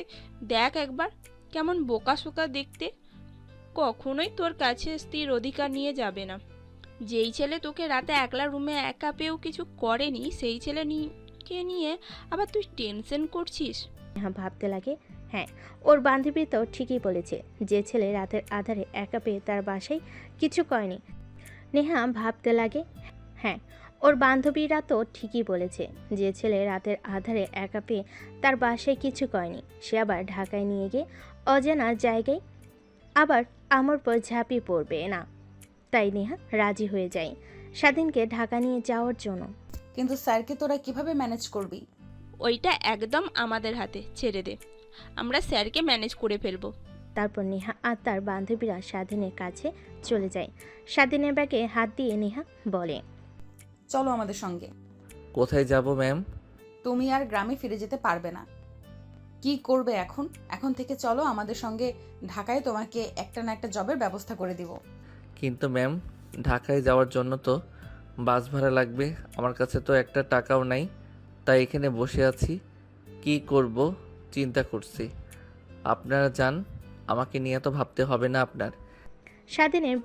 দেখ একবার, কেমন বোকা শোকা দেখতে। কখনোই তোর কাছে স্ত্রীর অধিকার নিয়ে যাবে না। যেই ছেলে তোকে রাতে একলা রুমে একা পেয়েও কিছু করেনি, সেই ছেলেকে নিয়ে আবার তুই টেনশন করছিস। নেহা ভাবতে লাগে, হ্যাঁ, ওর বান্ধবী তো ঠিকই বলেছে। যে ছেলে রাতের আধারে একা পেয়ে তার বাসায় কিছু করেনি। নেহা ভাবতে লাগে, হ্যাঁ, ওর বান্ধবীরা তো ঠিকই বলেছে। যে ছেলে রাতের আধারে একা পেয়ে তার বাসায় কিছু করেনি, সে আবার ঢাকায় নিয়ে গিয়ে অজানা জায়গায় আবার আমার পর ঝাঁপিয়ে পড়বে না। তাই নেহা রাজি হয়ে যায় স্বাধীনকে ঢাকা নিয়ে যাওয়ার জন্য। কিন্তু স্যারকে তোরা কিভাবে ম্যানেজ করবি? ওইটা একদম আমাদের হাতে, ছেড়ে দে, আমরা স্যারকে ম্যানেজ করে ফেলবো। তারপর নেহা আর তার বান্ধবীরা স্বাধীনের কাছে চলে যায়। স্বাধীনের ব্যাগে হাত দিয়ে নেহা বলে, চলো আমাদের সঙ্গে। কোথায় যাব ম্যাম? তুমি আর গ্রামে ফিরে যেতে পারবে না। কি করবে এখন? এখন থেকে চলো আমাদের সঙ্গে ঢাকায়, তোমাকে একটা না একটা জবের ব্যবস্থা করে দিব। কিন্তু ম্যাম, ঢাকায় যাওয়ার জন্য তো বাস ভাড়া লাগবে। আমার কাছে তো একটা টাকাও নাই, তাই এখানে বসে আছি। কি করব চিন্তা করছি। আপনারা যান, আমাকে নিয়ে তো ভাবতে হবে না আপনার। স্বাধীনের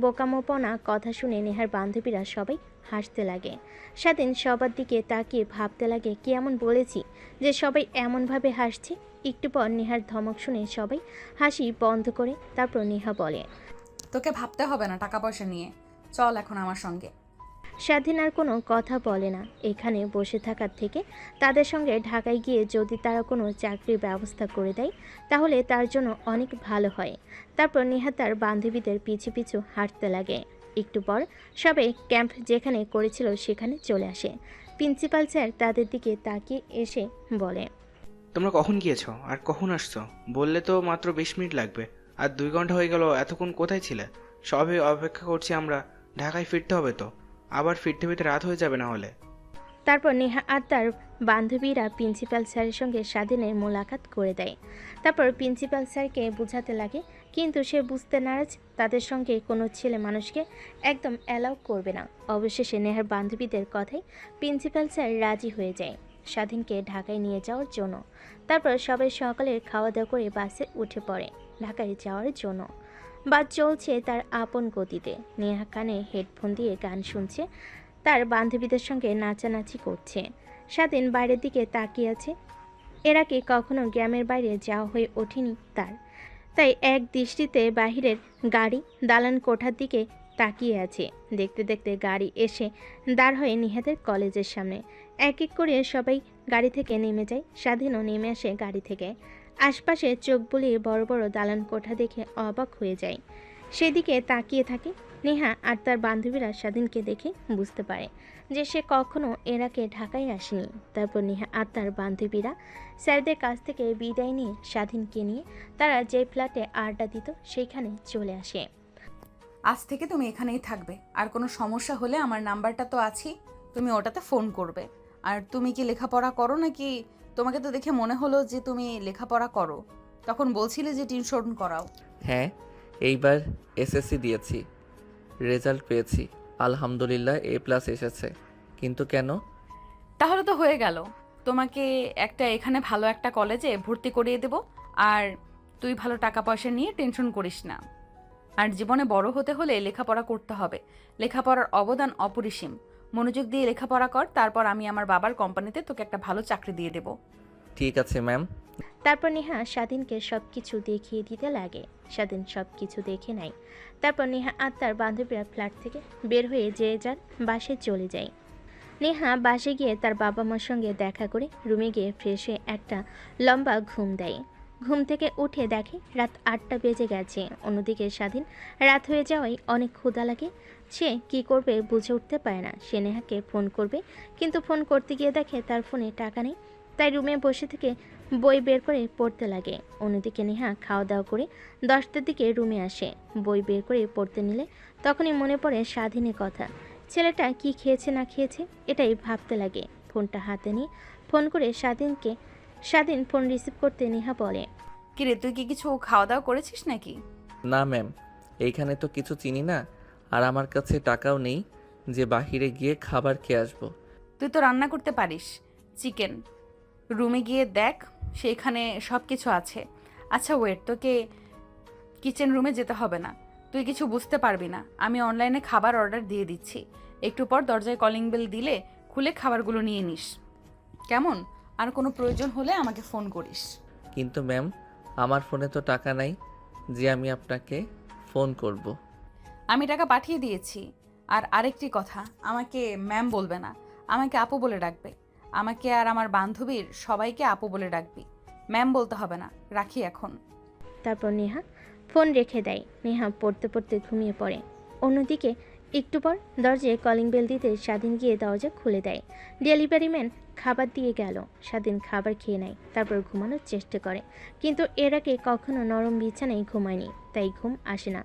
বোকামোপনা কথা শুনে নেহার বান্ধবীরা সবাই হাসতে লাগে। স্বাধীন সবার দিকে তাকিয়ে ভাবতে লাগে, কি এমন বলেছি যে সবাই এমনভাবে হাসছে। একটু পর নেহার ধমক শুনে সবাই হাসি বন্ধ করে। তারপর নেহা বলে, তোকে ভাবতে হবে না টাকা পয়সা নিয়ে, চল এখন আমার সঙ্গে। স্বাধীন আর কোনো কথা বলে না। এখানে বসে থাকার থেকে তাদের সঙ্গে ঢাকায় গিয়ে যদি তারা কোনো চাকরির ব্যবস্থা করে দেয় তাহলে তার জন্য অনেক ভালো হয়। তারপর নেহা তার বান্ধবীদের পিছু পিছু হাঁটতে লাগে। একটু পর সবাই ক্যাম্প যেখানে করেছিল সেখানে চলে আসে। প্রিন্সিপাল স্যার তাদের দিকে তাকিয়ে এসে বলে, তোমরা কখন গিয়েছো আর কখন আসছো? বললে তো মাত্র 20 মিনিট লাগবে, আর 2 ঘন্টা হয়ে গেল। এতক্ষণ কোথায় ছিলে? সবে অপেক্ষা করছি আমরা। ঢাকায় ফিরতে হবে তো, আবার ফিরতে ফিরতে রাত হয়ে যাবে না হলে। তারপর নেহা আর তার বান্ধবীরা প্রিন্সিপাল স্যারের সঙ্গে স্বাধীনের মোলাকাত করে দেয়। তারপর প্রিন্সিপাল স্যারকে বোঝাতে লাগে, কিন্তু সে বুঝতে নারাজ। তাদের সঙ্গে কোনো ছেলে মানুষকে একদম অ্যালাউ করবে না। অবশেষে নেহার বান্ধবীদের কথায় প্রিন্সিপাল স্যার রাজি হয়ে যায় স্বাধীনকে ঢাকায় নিয়ে যাওয়ার জন্য। তারপর সবাই সকালের খাওয়া দাওয়া করে বাসে উঠে পড়ে ঢাকায় যাওয়ার জন্য। বাস চলছে তার আপন গতিতে। নেহা কানে হেডফোন দিয়ে গান শুনছে, তার বান্ধবীদের সঙ্গে নাচানাচি করছে। স্বাধীন বাইরের দিকে তাকিয়ে আছে। এর আগে কখনো গ্রামের বাইরে যাওয়া হয়ে ওঠেনি তার, তাই এক দৃষ্টিতে বাহিরের গাড়ি দালান কোঠার দিকে তাকিয়ে আছে। দেখতে দেখতে গাড়ি এসে দাঁড় হয় নিহাদের কলেজের সামনে। এক এক করে সবাই গাড়ি থেকে নেমে যায়। স্বাধীনও নেমে আসে গাড়ি থেকে। আশপাশে চোখ বুলিয়ে বড় বড় দালান কোঠা দেখে অবাক হয়ে যায়। সেদিকে তাকিয়ে থাকে নেহা আর তার বান্ধবীরা স্বাধীনকে দেখে বুঝতে পারে যে সে কখনো এর আগে ঢাকায় আসেনি। তারপর নেহা আর তার বান্ধবীরা স্যারদের কাছ থেকে বিদায় নিয়ে স্বাধীনকে নিয়ে তারা যে ফ্ল্যাটে আড্ডা দিত সেইখানে চলে আসে। আজ থেকে তুমি এখানেই থাকবে, আর কোনো সমস্যা হলে আমার নাম্বারটা তো আছেই, তুমি ওটাতে ফোন করবে। আর তুমি কি লেখাপড়া করো নাকি? তোমাকে তো দেখে মনে হলো যে তুমি লেখাপড়া করো, তখন বলছিলে যে টিউশন করাও। হ্যাঁ, এইবার এসএসসি দিয়েছি, রেজাল্ট পেয়েছি, আলহামদুলিল্লাহ A+ এসেছে। কিন্তু কেন? তাহলে তো হয়ে গেল, তোমাকে একটা এখানে ভালো একটা কলেজে ভর্তি করিয়ে দেব। আর তুই ভালো টাকা পয়সা নিয়ে টেনশন করিস না। আর জীবনে বড় হতে হলে লেখাপড়া করতে হবে, লেখাপড়ার অবদান অপরিসীম। মনোযোগ দিয়ে লেখাপড়া কর, তারপর আমি আমার বাবার কোম্পানিতে তোকে একটা ভালো চাকরি দিয়ে দেব। ঠিক আছে ম্যাম। তারপর নেহা স্বাধীনকে সব কিছু দেখিয়ে দিতে লাগে। স্বাধীন সব কিছু দেখে নেয়। তারপর নেহা আর তার বান্ধবীরা ফ্ল্যাট থেকে বের হয়ে যে যার বাসে চলে যায়। নেহা বাসে গিয়ে তার বাবা মার সঙ্গে দেখা করে রুমে গিয়ে ফ্রেশ হয়ে একটা লম্বা ঘুম দেয়। ঘুম থেকে উঠে দেখে রাত 8টা বেজে গেছে। অন্যদিকে স্বাধীন রাত হয়ে যাওয়ায় অনেক ক্ষুধা লাগে। সে কি করবে বুঝে উঠতে পারে না। সে নেহাকে ফোন করবে, কিন্তু ফোন করতে গিয়ে দেখে তার ফোনে টাকা নেই। তাই রুমে বসে থেকে বই বের করে পড়তে লাগে। অন্যদিকে নেহা খাওয়া দাওয়া করে 10টার দিকে রুমে আসে। বই বের করে পড়তে নিলে তখনই মনে পড়ে স্বাধীনের কথা। ছেলেটা কি খেয়েছে না খেয়েছে এটাই ভাবতে লাগে। ফোনটা হাতে নিয়ে ফোন করে স্বাধীন ফোন রিসিভ করতে নেহা বলে, কিরে, তুই কি কিছু খাওয়া দাওয়া করেছিস নাকি? না ম্যাম, এইখানে তো কিছু চিনি না, আর আমার কাছে টাকাও নেই যে বাহিরে গিয়ে খাবার খেয়ে আসবো। তুই তো রান্না করতে পারিস, চিকেন। রুমে গিয়ে দেখ, সেখানে সব কিছু আছে। আচ্ছা ওয়েট, তোকে কিচেন রুমে যেতে হবে না, তুই কিছু বুঝতে পারবি না। আমি অনলাইনে খাবার অর্ডার দিয়ে দিচ্ছি, একটু পর দরজায় কলিং বেল দিলে খুলে খাবারগুলো নিয়ে নিস, কেমন? আর কোনো প্রয়োজন হলে আমাকে ফোন করিস। কিন্তু ম্যাম, আমার ফোনে তো টাকা নাই যে আমি আপনাকে ফোন করব। আমি টাকা পাঠিয়ে দিয়েছি। আর আরেকটি কথা, আমাকে ম্যাম বলবে না, আমাকে আপু বলে ডাকবে। আমাকে আর আমার বান্ধবীর সবাইকে আপু বলে ডাকবি, ম্যাম বলতে হবে না। রাখি এখন। তারপর নেহা ফোন রেখে দেয়। নেহা পড়তে পড়তে ঘুমিয়ে পড়ে। অন্যদিকে একটু পর দরজায় কলিং বেল দিতে স্বাধীন গিয়ে দরজা খুলে দেয়। ডেলিভারি ম্যান খাবার দিয়ে গেল। স্বাধীন খাবার খেয়ে নেয়, তারপর ঘুমানোর চেষ্টা করে, কিন্তু এর আগে কখনো নরম বিছানায় ঘুমায়নি, তাই ঘুম আসে না।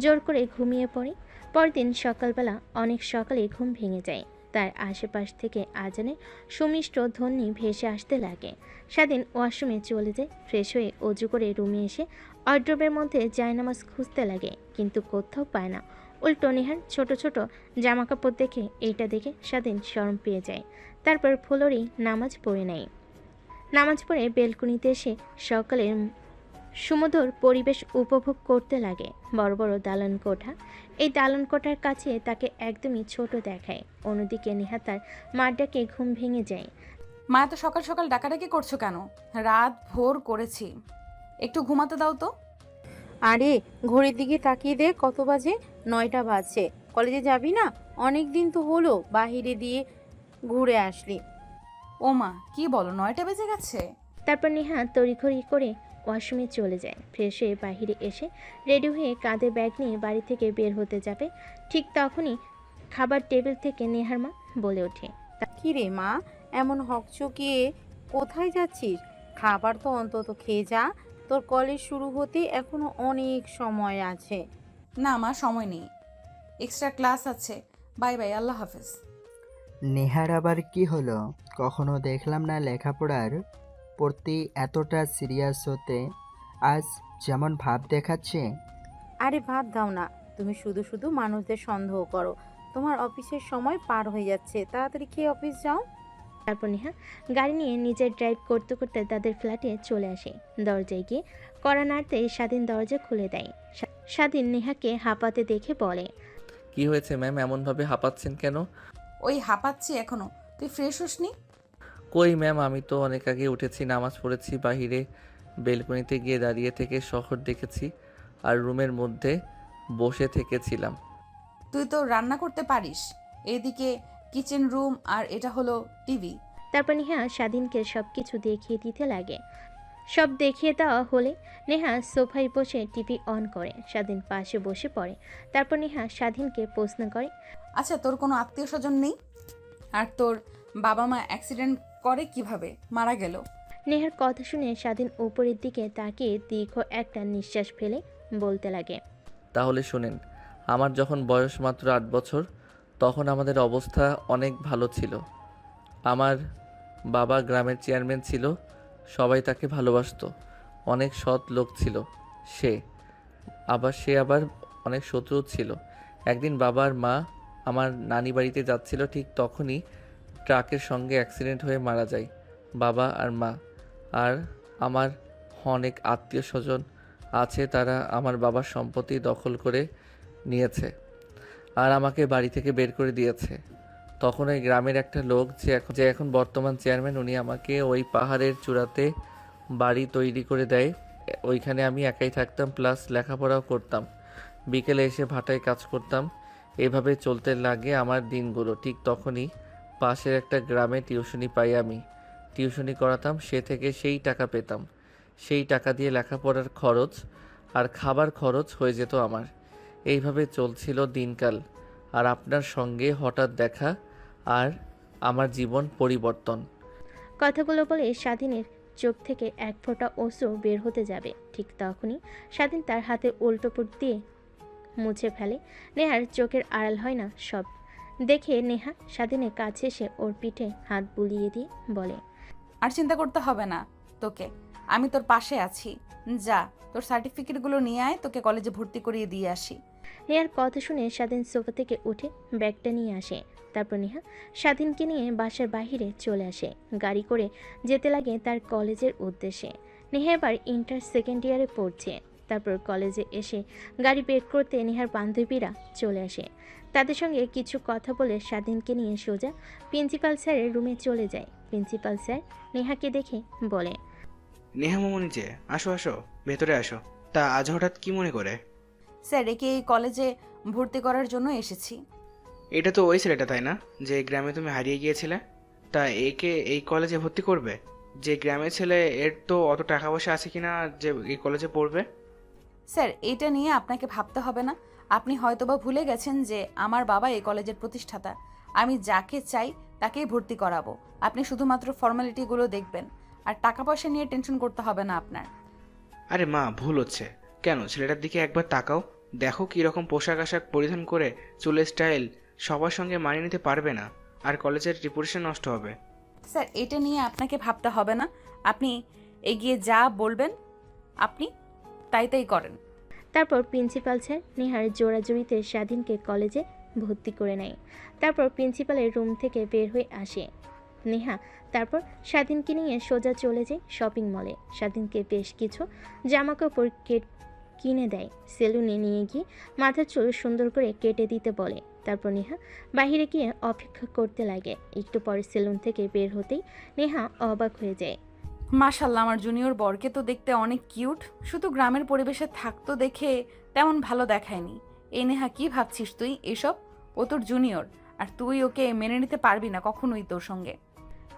জোর করে ঘুমিয়ে পড়ে। পরদিন সকালবেলা অনেক সকালে ঘুম ভেঙে যায়। তার আশেপাশ থেকে আজানে সুমিষ্ট ধ্বনি ভেসে আসতে লাগে। স্বাধীন ওয়াশরুমে চলে যায়। ফ্রেশ হয়ে অজু করে রুমে এসে ওয়ার্ড্রোবের মধ্যে জায়নামাজ খুঁজতে লাগে, কিন্তু কোথাও পায় না। উল্টো নেহার ছোট ছোট জামাকাপড় দেখে এইটা দেখে স্বাধীন শরম পেয়ে যায়। তারপর ফ্লোরেই নামাজ পড়ে নেয়। নামাজ পড়ে বেলকনিতে এসে সকালের সুমধুর পরিবেশ উপভোগ করতে লাগে। বড় বড় দালান কোঠা। এই দালান কোঠার কাছে তাকে একদমই ছোট দেখায়। অন্যদিকে নেহা তার মার ডাকে ঘুম ভেঙে যায়। মা, এত সকাল সকাল ডাকাডাকি করছো কেন? রাত ভোর করেছি, একটু ঘুমাতে দাও তো। আরে ঘড়ির দিকে তাকিয়ে দে, কত বাজে? 9টা বাজছে। কলেজে যাবি না? অনেক দিন তো হলো বাহিরে দিয়ে ঘুরে আসলি। ও মা, কি বলো, 9টা বেজে গেছে? তারপর নেহা তড়িঘড়ি করে ওয়াশরুমে চলে যায়। ফ্রেশ হয়ে বাহিরে এসে রেডি হয়ে কাঁধে ব্যাগ নিয়ে বাড়ি থেকে বের হতে যাবে, ঠিক তখনই খাবার টেবিল থেকে নেহার মা বলে ওঠে, কি রে মা, এমন হকচকিয়ে কোথায় যাচ্ছিস? খাবার তো অন্তত খেয়ে যা, তোর কলেজ শুরু হতে এখনো অনেক সময় আছে। না মা, সময় নেই, এক্সট্রা ক্লাস আছে। বাই বাই, আল্লাহ হাফেজ। নেহার আবার কি হলো? কখনো দেখলাম না লেখাপড়ার প্রতি এতটা সিরিয়াস হতে, আজ যেমন ভাব দেখাচ্ছে। আরে বাদ দাও না, তুমি শুধু শুধু মানুষদের সন্দেহ করো। তোমার অফিসের সময় পার হয়ে যাচ্ছে, তাড়াতাড়ি খেয়ে অফিস যাও। তারপর নেহা গাড়ি নিয়ে নিজের ড্রাইভ করতে করতে তাদের ফ্ল্যাটে চলে আসে। দরজায় গিয়ে কড়া নাড়তেই স্বাধীন দরজা খুলে দেয়। স্বাধীন নেহাকে হাঁপাতে দেখে বলে, কি হয়েছে ম্যাম, এমনভাবে হাঁপাচ্ছেন কেন? ওই হাঁপাচ্ছি এখনো, তুই ফ্রেশ হসনি? কই ম্যাম, আমি তো অনেক আগে উঠেছি, নামাজ পড়েছি, বাহিরে বেলকনিতে গিয়ে দাঁড়িয়ে থেকে শহর দেখেছি আর রুমের মধ্যে বসে থেকেছিলাম। তুই তো রান্না করতে পারিস, এদিকে কিচেন রুম আর এটা হলো টিভি। তারপর নেহা স্বাধীনকে সব কিছু দেখিয়ে দিতে লাগে। সব দেখিয়ে দেওয়া হলে নেহা সোফায় বসে টিভি অন করে। স্বাধীন পাশে বসে পড়ে। তারপর নেহা স্বাধীনকে প্রশ্ন করে, আচ্ছা, তোর কোনো আত্মীয় স্বজন নেই? আর তোর বাবা মা অ্যাক্সিডেন্ট করে কিভাবে মারা গেল? নেহার কথা শুনে স্বাধীন উপরের দিকে তাকিয়ে দীর্ঘ একটা নিঃশ্বাস ফেলে বলতে লাগে, তাহলে শোনেন, আমার যখন বয়স মাত্র 8 বছর, তখন আমাদের অবস্থা অনেক ভালো ছিল। আমার বাবা গ্রামের চেয়ারম্যান ছিল, সবাই তাকে ভালোবাসতো, অনেক সৎ লোক ছিল সে। আবার অনেক শত্রু ছিল। একদিন বাবা আর মা আমার নানি বাড়িতে যাচ্ছিল, ঠিক তখনই ট্রাকের সঙ্গে অ্যাক্সিডেন্ট হয়ে মারা যায় বাবা আর মা। আর আমার অনেক আত্মীয় স্বজন আছে, তারা আমার বাবার সম্পত্তি দখল করে নিয়েছে আর আমাকে বাড়ি থেকে বের করে দিয়েছে। তখন ওই গ্রামের একটা লোক যে এখন বর্তমান চেয়ারম্যান, উনি আমাকে ওই পাহাড়ের চূড়াতে বাড়ি তৈরি করে দেয়। ওইখানে আমি একাই থাকতাম, প্লাস লেখাপড়াও করতাম। বিকেলে এসে ভাটায় কাজ করতাম। এভাবে চলতে লাগে আমার দিনগুলো। ঠিক তখনই পাশের একটা গ্রামে টিউশনি পাই আমি। টিউশনি করাতাম, সে থেকে সেই টাকা পেতাম। সেই টাকা দিয়ে লেখাপড়ার খরচ আর খাবার খরচ হয়ে যেত আমার। এইভাবে চলছিল দিনকাল। আর আপনার সঙ্গে হঠাৎ দেখা আর আমার জীবন পরিবর্তন। কথাগুলো বলে স্বাধীনের চোখ থেকে এক ফোঁটা অশ্রু বের হতে যাবে, ঠিক তখনই স্বাধীন তার হাতে উল্টোপুট দিয়ে মুছে ফেলে। নেহার চোখের আড়াল হয় না সব দেখে নেহা স্বাধীনের কাছে এসে ওর পিঠে হাত বুলিয়ে দিয়ে বলে, আর চিন্তা করতে হবে না তোকে, আমি তোর পাশে আছি। যা, তোর সার্টিফিকেটগুলো নিয়ে আয়, তোকে কলেজে ভর্তি করিয়ে দিয়ে আসি। নেহার কথা শুনে স্বাধীন সোফা থেকে উঠে ব্যাগটা নিয়ে আসে। তারপর নেহা স্বাধীনকে নিয়ে বাসার বাইরে চলে আসে। গাড়ি করে যেতে লাগে তার কলেজের উদ্দেশ্যে। নেহা এবার ইন্টার সেকেন্ড ইয়ারে পড়ছে। তারপর কলেজে এসে গাড়ি বের করতে নেহার বান্ধবীরা চলে আসে। তাদের সঙ্গে কিছু কথা বলে স্বাধীনকে নিয়ে সোজা প্রিন্সিপাল স্যারের রুমে চলে যায়। প্রিন্সিপাল স্যার নেহাকে দেখে বলে, নেহা মামনি যে, আসো আসো, ভেতরে আসো। তা আজ হঠাৎ কি মনে করে? স্যার, একে এই কলেজে ভর্তি করার জন্য এসেছি। এটা তো ওই ছেলেটা তাই না, যে গ্রামে তুমি হারিয়ে গিয়েছিলে? তা একে এই কলেজে ভর্তি করবে? যে গ্রামের ছেলে, এর তো অত টাকা পয়সা আছে কিনা যে এই কলেজে পড়বে? স্যার, এটা নিয়ে আপনাকে ভাবতে হবে না। আপনি হয়তোবা ভুলে গেছেন যে আমার বাবা এই কলেজের প্রতিষ্ঠাতা। আমি যাকে চাই তাকেই ভর্তি করাবো। আপনি শুধুমাত্র ফর্মালিটিগুলো দেখবেন, আর টাকা পয়সা নিয়ে টেনশন করতে হবে না আপনার। আরে মা, ভুল হচ্ছে। কেন, ছেলেটার দিকে একবার তাকাও, দেখো কীরকম পোশাক আশাক পরিধান করে, চুলের স্টাইল সবার সঙ্গে মানিয়ে নিতে পারবে না, আর কলেজের রিপুটেশন নষ্ট হবে। স্যার, এটা নিয়ে আপনাকে ভাবতে হবে না। আপনি এগিয়ে যা বলবেন আপনি তাই করেন। তারপর প্রিন্সিপাল স্যার নেহার জোড়াজুড়িতে স্বাধীনকে কলেজে ভর্তি করে নেয়। তারপর প্রিন্সিপালের রুম থেকে বের হয়ে আসে নেহা। তারপর স্বাধীনকে নিয়ে সোজা চলে যায় শপিং মলে। স্বাধীনকে বেশ কিছু জামাকাপড় কিনে দেয়। সেলুনে নিয়ে গিয়ে মাথার চুল সুন্দর করে কেটে দিতে বলে। তারপর নেহা বাইরে গিয়ে অপেক্ষা করতে লাগে। একটু পরে সেলুন থেকে বের হতেই নেহা অবাক হয়ে যায়। মাশাল্লাহ, আমার জুনিয়র বরকে তো দেখতে অনেক কিউট। শুধু গ্রামের পরিবেশে থাকতো দেখে তেমন ভালো দেখায়নি। এই নেহা, কি ভাবছিস তুই এসব? ও তোর জুনিয়র, আর তুই ওকে মেনে নিতে পারবি না কখনোই তোর সঙ্গে।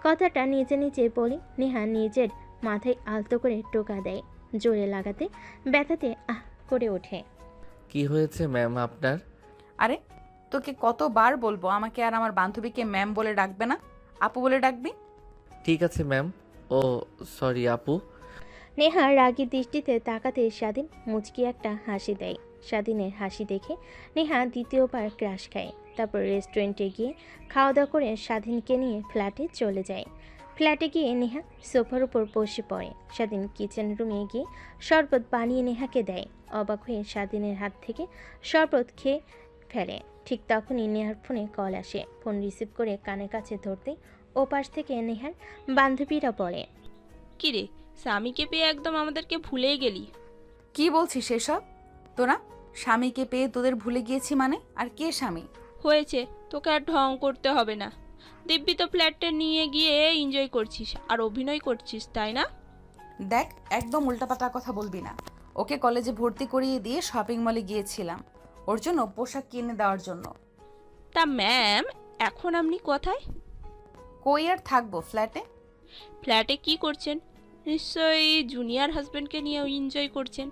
কথাটা নিজে নিজে বলে নেহা নিজের মাথায় আলতো করে টোকা দেয়। জোরে লাগাতে ব্যথাতে আহ করে ওঠে। কি হয়েছে ম্যাম আপনার? আরে তোকে কতবার বলবো আমাকে আর আমার বান্ধবীকে ম্যাম বলে ডাকবে না, আপু বলে ডাকবি। ঠিক আছে ম্যাম। ও সরি আপু। নেহা রাগী দৃষ্টিতে তাকাতে স্বাধীন মুচকি একটা হাসি দেয়। স্বাধীনের হাসি দেখে নেহা দ্বিতীয়বার ক্রাশ খায়। তারপর রেস্টুরেন্টে গিয়ে খাওয়া দাওয়া করে স্বাধীনকে নিয়ে ফ্ল্যাটে চলে যায়। ফ্ল্যাটে গিয়ে নেহা সোফার উপর বসে পড়ে। স্বাধীন কিচেন রুমে গিয়ে শরবত বানিয়ে নেহাকে দেয়। অবাক হয়ে স্বাধীনের হাত থেকে শরবত খেয়ে ফেলে। ঠিক তখনই নেহার ফোনে কল আসে। ফোন রিসিভ করে কানের কাছে ধরতেই ওপাশ থেকে নেহার বান্ধবীরা বলে, কিরে, স্বামীকে পেয়ে একদম আমাদেরকে ভুলেই গেলি। কি বলছিস এসব? তোরা স্বামীকে পেয়ে তোদের ভুলে গিয়েছি মানে? আর কে স্বামী? হয়েছে, তোকে আর ঢং করতে হবে না। দিব্যি তো ফ্ল্যাটে নিয়ে গিয়ে এনজয় করছিস আর অভিনয় করছিস, তাই না? দেখ, একদম উল্টাপাল্টা কথা বলবি না। ওকে কলেজে ভর্তি করিয়ে দিয়ে শপিং মলে গিয়েছিলাম ওর জন্য পোশাক কিনে দেওয়ার জন্য। তা ম্যাম, এখন আপনি কোথায়? কই আর থাকবো, ফ্ল্যাটে। ফ্ল্যাটে কি করছেন? নিশ্চয়ই জুনিয়র হাজবেন্ডকে নিয়ে এনজয় করছেন।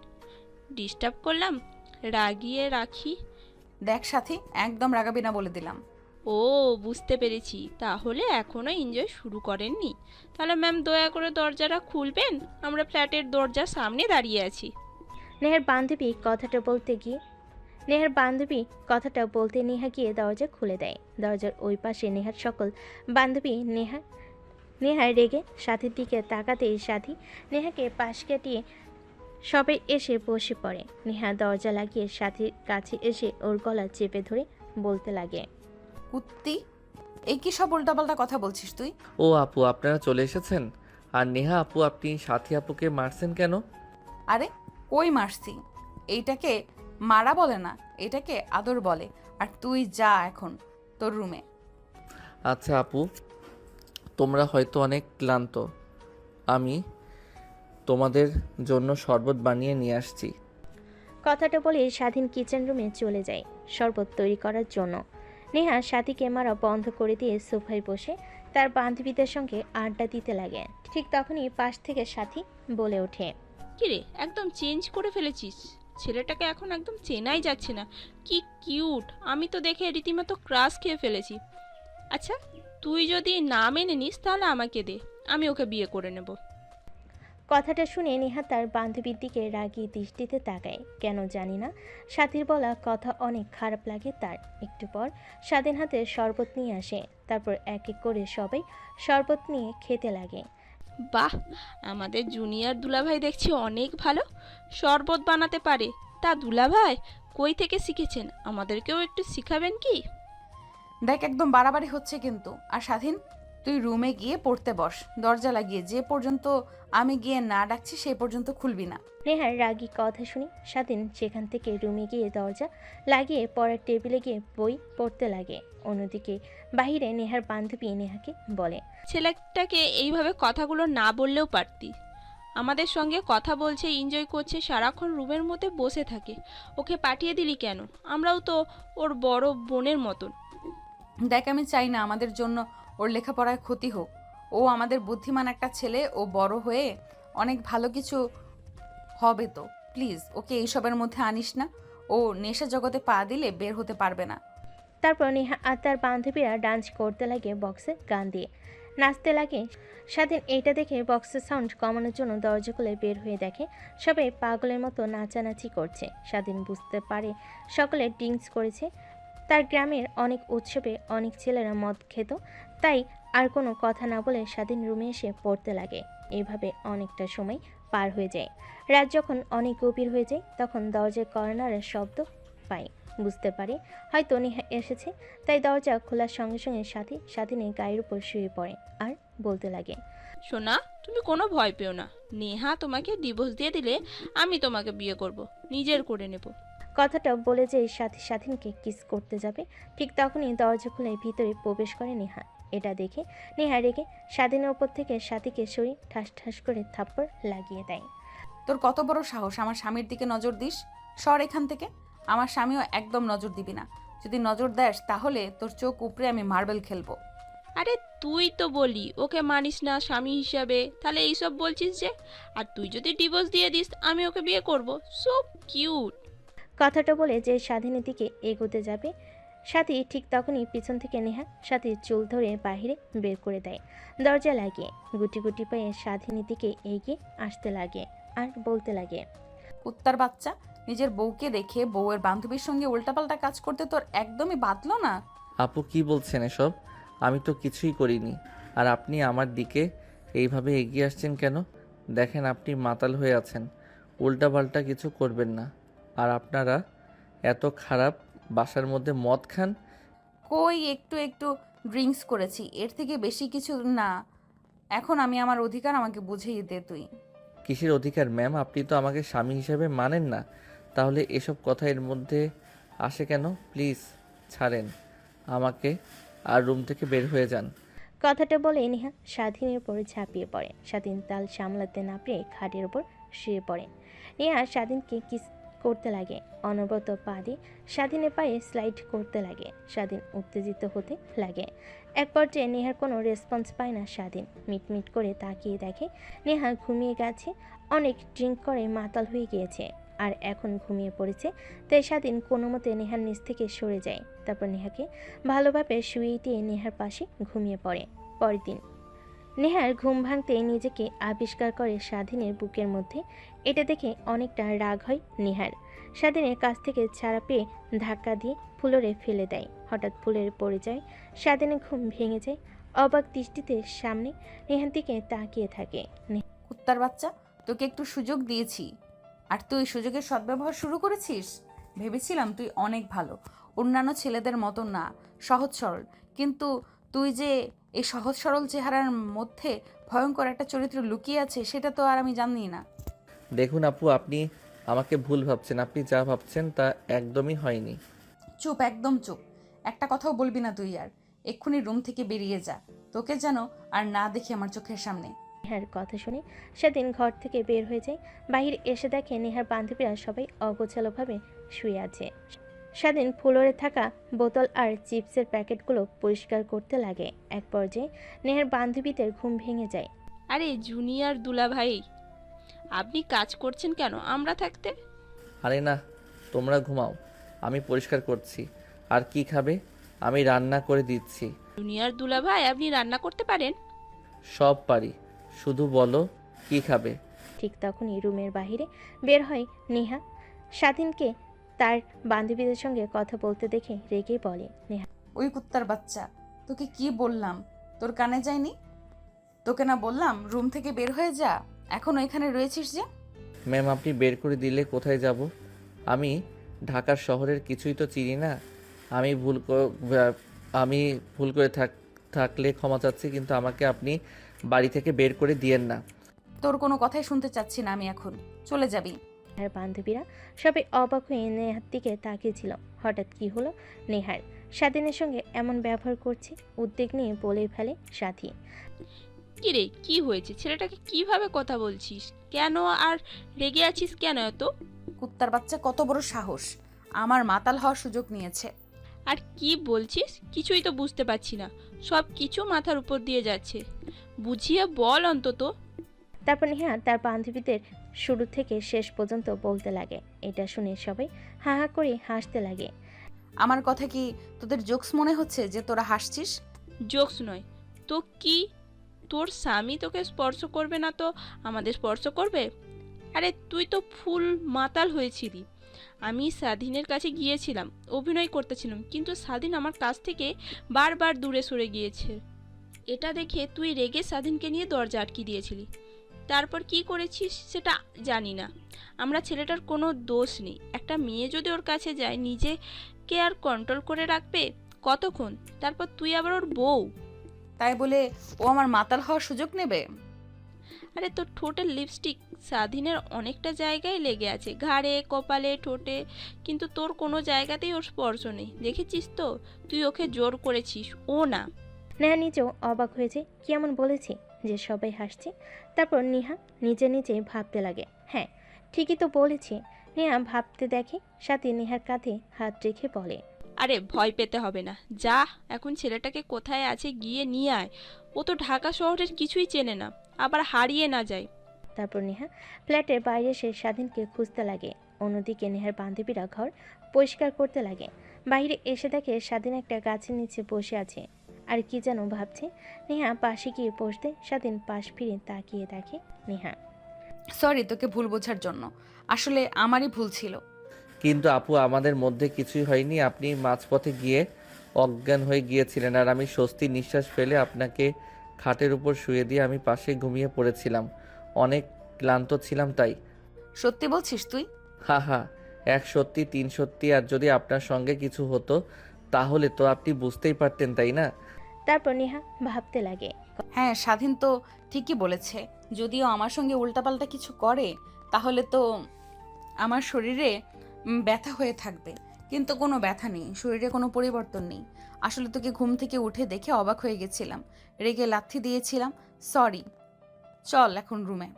ডিস্টার্ব করলাম? রাগিয়ে রাখি? দেখ সাথী, একদম রাগাবি না বলে দিলাম। ও, বুঝতে পেরেছি। তাহলে এখনো এনজয় শুরু করেননি। তাহলে ম্যাম দয়া করে দরজাটা খুলবেন, আমরা ফ্ল্যাটের দরজার সামনে দাঁড়িয়ে আছি। নেহার বান্ধবী কথাটা বলতে নেহা গিয়ে দরজা খুলে দেয়। দরজার ওই পাশে নেহার সকল বান্ধবী নেহার রেগে সাথীর দিকে তাকাতেই সাথী নেহাকে পাশ কাটিয়ে সবাই এসে বসে পড়ে। নেহা দরজা লাগিয়ে সাথীর কাছে এসে ওর গলা চেপে ধরে বলতে লাগে, কুত্তি, এই কি সব উল্টাপাল্টা কথা বলছিস তুই? ও আপু আপনারা চলে এসেছেন। আর নেহা আপু আপনি সাথী আপুকে মারছেন কেন? আরে কই মারছি? এইটাকে মারা বলে না, এটাকে আদর বলে। আর তুই যা এখন তোর রুমে। আচ্ছা আপু, তোমরা হয়তো অনেক ক্লান্ত। আমি তোমাদের জন্য শরবত বানিয়ে নিয়ে আসছি। কথাটা বলে স্বাধীন কিচেন রুমে চলে যায় শরবত তৈরি করার জন্য। নেহা সাথীকে মারা বন্ধ করে দিয়ে সোফায় বসে তার বান্ধবীদের সঙ্গে আড্ডা দিতে লাগে। ঠিক তখনই পাশ থেকে সাথী বলে ওঠে, কিরে, একদম চেঞ্জ করে ফেলেছিস। ছেলেটাকে এখন একদম চেনাই যাচ্ছে না। কি কিউট! আমি তো দেখে রীতিমতো ক্রাশ খেয়ে ফেলেছি। আচ্ছা, তুই যদি না মেনে নিস তাহলে আমাকে দে, আমি ওকে বিয়ে করে নেব। কথাটা শুনে নেহা তার বান্ধবীর দিকে রাগী দৃষ্টিতে তাকায়। কেন জানি না, সাথীর বলা কথা অনেক খারাপ লাগে তার। একটু পর স্বাধীন হাতে শরবত নিয়ে আসে। তারপর এক এক করে সবাই শরবত নিয়ে খেতে লাগে। বাহ, আমাদের জুনিয়র দুলাভাই দেখছি অনেক ভালো, শরবত বানাতে পারে। তা দুলাভাই কই থেকে শিখেছেন? আমাদেরকেও একটু শিখাবেন কি? দেখ, একদম বাড়াবাড়ি হচ্ছে কিন্তু। আর স্বাধীন, তুই রুমে গিয়ে পড়তে বস, দরজা লাগিয়ে। যে পর্যন্ত আমি গিয়ে না ডাকছি সেই পর্যন্ত খুলবি না। নেহার রাগী কথা শুনে স্বাধীন সেখান থেকে রুমে গিয়ে দরজা লাগিয়ে পড়ার টেবিলে গিয়ে বই পড়তে লাগে। অন্যদিকে বাহিরে নেহার বান্ধবী নেহাকে বলে, ছেলেটাকে এইভাবে কথাগুলো না বললেও পারতি। আমাদের সঙ্গে কথা বলছে, এনজয় করছে, সারাক্ষণ রুমের মধ্যে বসে থাকে। ওকে পাঠিয়ে দিলি কেন? আমরাও তো ওর বড় বোনের মতন। দেখ, আমি চাই না আমাদের জন্য ওর লেখাপড়ায় ক্ষতি হোক। ও আমাদের বুদ্ধিমান একটা ছেলে, ও বড় হয়ে অনেক ভালো কিছু হবে। তো প্লিজ ওকে এইসবের মধ্যে আনিস না। ও নেশা জগতে পা দিলে বের হতে পারবে না। তারপর নেহা আর তার বান্ধবীরা ডান্স করতে লাগে বক্সে গান দিয়ে, নাচতে লাগে। স্বাধীন এইটা দেখে বক্সের সাউন্ড কমানোর জন্য দরজা খুলে বের হয়ে দেখে সবাই পাগলের মতো নাচানাচি করছে। স্বাধীন বুঝতে পারে সকলে ড্রিঙ্কস করেছে। তার গ্রামের অনেক উৎসবে অনেক ছেলেরা মদ খেত, তাই আর কোনো কথা না বলে স্বাধীন রুমে এসে পড়তে লাগে। এইভাবে অনেকটা সময় পার হয়ে যায়। রাত যখন অনেক গভীর হয়ে যায় তখন দরজায় কর্নারের শব্দ পায়। বুঝতে পারে হয়তো নেহা এসেছে, তাই দরজা খোলার সঙ্গে সঙ্গে স্বাধীনের গায়ের উপর শুয়ে পড়ে আর বলতে লাগে, সোনা, তুমি কোনো ভয় পেও না। নেহা তোমাকে ডিভোর্স দিয়ে দিলে আমি তোমাকে বিয়ে করব, নিজের করে নেব। কথাটা বলে যে স্বাধীনকে কিস করতে যাবে, ঠিক তখনই দরজা খুলে ভিতরে প্রবেশ করে নেহা। এটা দেখে নেহা রেগে স্বাধীনের ওপর থেকে সাথীকে সরিয়ে ঠাস ঠাস করে থাপ্পড় লাগিয়ে দেয়। তোর কত বড় সাহস আমার স্বামীর দিকে নজর দিস? সর এখান থেকে। আমার স্বামীও একদম নজর দিবি না। যদি নজর দেস তাহলে তোর চোখ উপরে আমি মার্বেল খেলবো। আরে তুই তো বলি ওকে মানিস না স্বামী হিসাবে, তাহলে এইসব বলছিস যে? আর তুই যদি ডিভোর্স দিয়ে দিস আমি ওকে বিয়ে করব। So cute. কথাটা বলে যে স্বাধীনের দিকে এগোতে যাবে, সাথী ঠিক তখনই পিছন থেকে নেহা সাথীর চুল ধরে বাহিরে বের করে দেয়। দরজা লাগিয়ে গুটি গুটি পায়ে স্বাধীনের দিকে এগিয়ে আসতে লাগে আর বলতে লাগে, কুত্তার বাচ্চা, নিজের বউকে দেখে বউয়ের বান্ধবীর সঙ্গে উল্টাপাল্টা কাজ করতে তোর একদমই বাধলো না? আপু কি বলছেন এসব? আমি তো কিছুই করিনি। আর আপনি আমার দিকে এইভাবে এগিয়ে আসছেন কেন? দেখেন আপনি মাতাল হয়ে আছেন, উল্টাপাল্টা কিছু করবেন না। আর আপনারা এত খারাপ, বাসার মধ্যে মদ খান। কই একটু একটু ড্রিঙ্কস করেছি, এর থেকে বেশি কিছু না। এখন আমি আমার অধিকার আমাকে বুঝিয়ে দে তুই। কিসের অধিকার ম্যাম? আপনি তো আমাকে স্বামী হিসেবে মানেন না, তাহলে এসব কথা এর মধ্যে আসে কেন? প্লিজ ছাড়েন আমাকে আর রুম থেকে বের হয়ে যান। কথাটা বলে নেহা স্বাধীনের উপরে ঝাঁপিয়ে পড়ে। স্বাধীন তাল সামলাতে না পেরে খাটের উপর শুয়ে পড়ে। নেহা স্বাধীনকে কিস করতে লাগে, অনবরত পা দিয়ে স্বাধীনের পায়ে স্লাইড করতে লাগে। স্বাধীন উত্তেজিত হতে লাগে। এক পর্যায়ে নেহার কোনো রেসপন্স পায় না স্বাধীন। মিটমিট করে তাকিয়ে দেখে নেহা ঘুমিয়ে গেছে, অনেক ড্রিঙ্ক করে মাতাল হয়ে গিয়েছে আর এখন ঘুমিয়ে পড়েছে। তাই স্বাধীন কোনো মতে নেহার নিচ থেকে সরে যায়। তারপর নেহাকে ভালোভাবে শুইয়ে দিয়ে নেহার পাশে ঘুমিয়ে পড়ে। পরের দিন নেহার ঘুম ভাঙতে নিজেকে আবিষ্কার করে স্বাধীনের বুকের মধ্যে। এটা দেখে অনেকটা রাগ হয় নেহার। স্বাধীনের কাছ থেকে ছাড়া পেয়ে ধাক্কা দিয়ে ফ্লোরে ফেলে দেয়। হঠাৎ ফ্লোরে পড়ে যায়। স্বাধীনের ঘুম ভেঙে যায়। অবাক দৃষ্টিতে সামনে নেহার দিকে তাকিয়ে থাকে। কুত্তার বাচ্চা, তোকে একটু সুযোগ দিয়েছি আর তুই সুযোগের সদ্ব্যবহার শুরু করেছিস। ভেবেছিলাম তুই অনেক ভালো, অন্যান্য ছেলেদের মতো না, সহজ সরল। কিন্তু তুই যে এই সহজ সরল চেহারার মধ্যে ভয়ঙ্কর একটা চরিত্র লুকিয়ে আছে সেটা তো আর আমি জানি না। দেখুন আপু, আপনি আমাকে ভুল ভাবছেন। আপনি যা ভাবছেন তা একদমই হয়নি। চুপ, একদম চুপ। একটা কথাও বলবি না তুই আর। এক্ষুনি রুম থেকে বেরিয়ে যা, তোকে যেন আর না দেখি আমার চোখের সামনে। নেহার কথা শুনে স্বাধীন ঘর থেকে বের হয়ে যায়। বাহির এসে দেখে নেহার বান্ধবীরা সবাই অগোছালোভাবে শুয়ে আছে। স্বাধীন ফ্লোরে থাকা বোতল আর চিপসের প্যাকেটগুলো পরিষ্কার করতে লাগে। এক পর্যায়ে নেহার বান্ধবীদের ঘুম ভেঙে যায়। আরে জুনিয়র দুলাভাই, আপনি কাজ করছেন কেন আমরা থাকতে? আরে না, তোমরা ঘুমাও, আমি পরিষ্কার করছি। আর কি খাবে? আমি রান্না করে দিচ্ছি। জুনিয়র দুলাভাই, আপনি রান্না করতে পারেন? সব পারি, শুধু বলো কি খাবে। ঠিক তখনই রুমের বাহিরে বের হয় নেহা। স্বাধীনকে তার বান্ধবীদের সঙ্গে কথা বলতে দেখে রেগে বলে, নেহা, ওই কুত্তার বাচ্চা, তোকে কি বললাম? তোর কানে যায়নি? তোকে না বললাম রুম থেকে বের হয়ে যা? এখন এখানে রয়েছিস যে? ম্যাম, আপনি বের করে দিলে কোথায় যাব? আমি ঢাকার শহরের কিছুই তো চিনি না। আমি ভুল করে থাকলে ক্ষমা চাচ্ছি, কিন্তু আমাকে আপনি বাড়ি থেকে বের করে দিয়েন না। তোর কোনো কথাই শুনতে চাচ্ছি না আমি এখন। চলে যাবি। নেহার বান্ধবীরা সবাই অবাক হয়ে নেহার দিকে তাকিয়েছিল। হঠাৎ কি হলো নেহার? স্বাধীনের সঙ্গে এমন ব্যবহার করছে? উদ্বেগ নিয়ে বলে ফেলে সাথী। কি রে, কি হয়েছে? ছেলেটাকে কিভাবে কথা বলছিস কেন? আর রেগে আছিস কেন এত? কুত্তার বাচ্চা, কত বড় সাহস! আমার মাতাল হওয়ার সুযোগ নিয়েছে। আর কি বলছিস? কিছুই তো বুঝতে পারছি না, সব কিছু মাথার উপর দিয়ে যাচ্ছে। বুঝিয়ে বল অন্তত। তারপর নেহা তার বান্ধবীদের শুরু থেকে শেষ পর্যন্ত বলতে লাগে। এটা শুনে সবাই হা হা করে হাসতে লাগে। আমার কথা কি তোদের জোকস মনে হচ্ছে যে তোরা হাসছিস? জোকস নয় তো কি? তোর স্বামী তোকে স্পর্শ করবে না তো আমাদের স্পর্শ করবে? আরে তুই তো ফুল মাতাল হয়েছিলি। আমি স্বাধীনের কাছে গিয়েছিলাম, অভিনয় করতেছিলাম, কিন্তু স্বাধীন আমার কাছ থেকে বারবার দূরে সরে গিয়েছে। এটা দেখে তুই রেগে স্বাধীনকে নিয়ে দরজা আটকে দিয়েছিলি। তারপর কি করেছিস সেটা জানি না। আমরা ছেলেটার কোনো দোষ নেই। একটা মেয়ে যদি ওর কাছে যায়, নিজেকে আর কন্ট্রোল করে রাখবে কতক্ষণ? তারপর তুই আবার ওর বউ। তাই বলে ও আমার মাতাল হওয়ার সুযোগ নেবে? আরে তোর ঠোঁটের লিপস্টিক স্বাধীনের অনেকটা জায়গায় লেগে আছে, ঘাড়ে, কপালে, ঠোঁটে, কিন্তু তোর কোনো জায়গাতেই ওর স্পর্শ নেই। দেখেছিস তো? তুই ওকে জোর করেছিস, ও না। নেহা নিজেও অবাক হয়েছে, কি এমন বলেছে যে সবাই হাসছে। তারপর নেহা নিজে নিজে ভাবতে লাগে, হ্যাঁ ঠিকই তো বলেছে। নেহা ভাবতে দেখে সাথে নেহার কাঁধে হাত রেখে বলে, আরে ভয় পেতে হবে না, যা এখন ছেলেটাকে কোথায় আছে গিয়ে নিয়ে আয়। ও তো ঢাকা শহরের কিছুই চেনে না, আবার হারিয়ে না যায়। তারপর নেহা ফ্ল্যাটের বাইরে এসে স্বাধীনকে খুঁজতে লাগে। অন্যদিকে নেহার বান্ধবীরা ঘর পরিষ্কার করতে লাগে। বাইরে এসে দেখে স্বাধীন একটা গাছের নিচে বসে আছে আর কি যেন ভাবছে। নেহা পাশে গিয়ে বসতে স্বাধীন পাশ ফিরে তাকিয়ে দেখে নেহা। সরি তোকে ভুল বোঝার জন্য, আসলে আমারই ভুল ছিল। কিন্তু আপু আমাদের মধ্যে কিছুই হয়নি। আপনি মাঝপথে গিয়ে অজ্ঞান হয়ে গিয়েছিলেন আর আমি স্বস্তি নিঃশ্বাস ফেলে আপনাকে খাটের উপর শুয়ে দিয়ে আমি পাশে ঘুমিয়ে পড়েছিলাম। অনেক ক্লান্ত ছিলাম তাই। সত্যি বলছিস তুই? হা হা, এক সত্যি তিন সত্যি। আর যদি আপনার সঙ্গে কিছু হতো তাহলে তো আপনি বুঝতেই পারতেন, তাই না? তারপর নেহা ভাবতে লাগে। হ্যাঁ, স্বাধীন তো ঠিকই বলেছে। যদিও আমার সঙ্গে উল্টাপাল্টা কিছু করে তাহলে তো আমার শরীরে ব্যথা হয়ে থাকবে, কিন্তু কোনো ব্যথা নেই, শরীরে কোনো পরিবর্তন নেই। আসলে তোকে ঘুম থেকে উঠে দেখে অবাক হয়ে গেছিলাম, রেগে লাথি দিয়েছিলাম। সরি, চল এখন রুমে।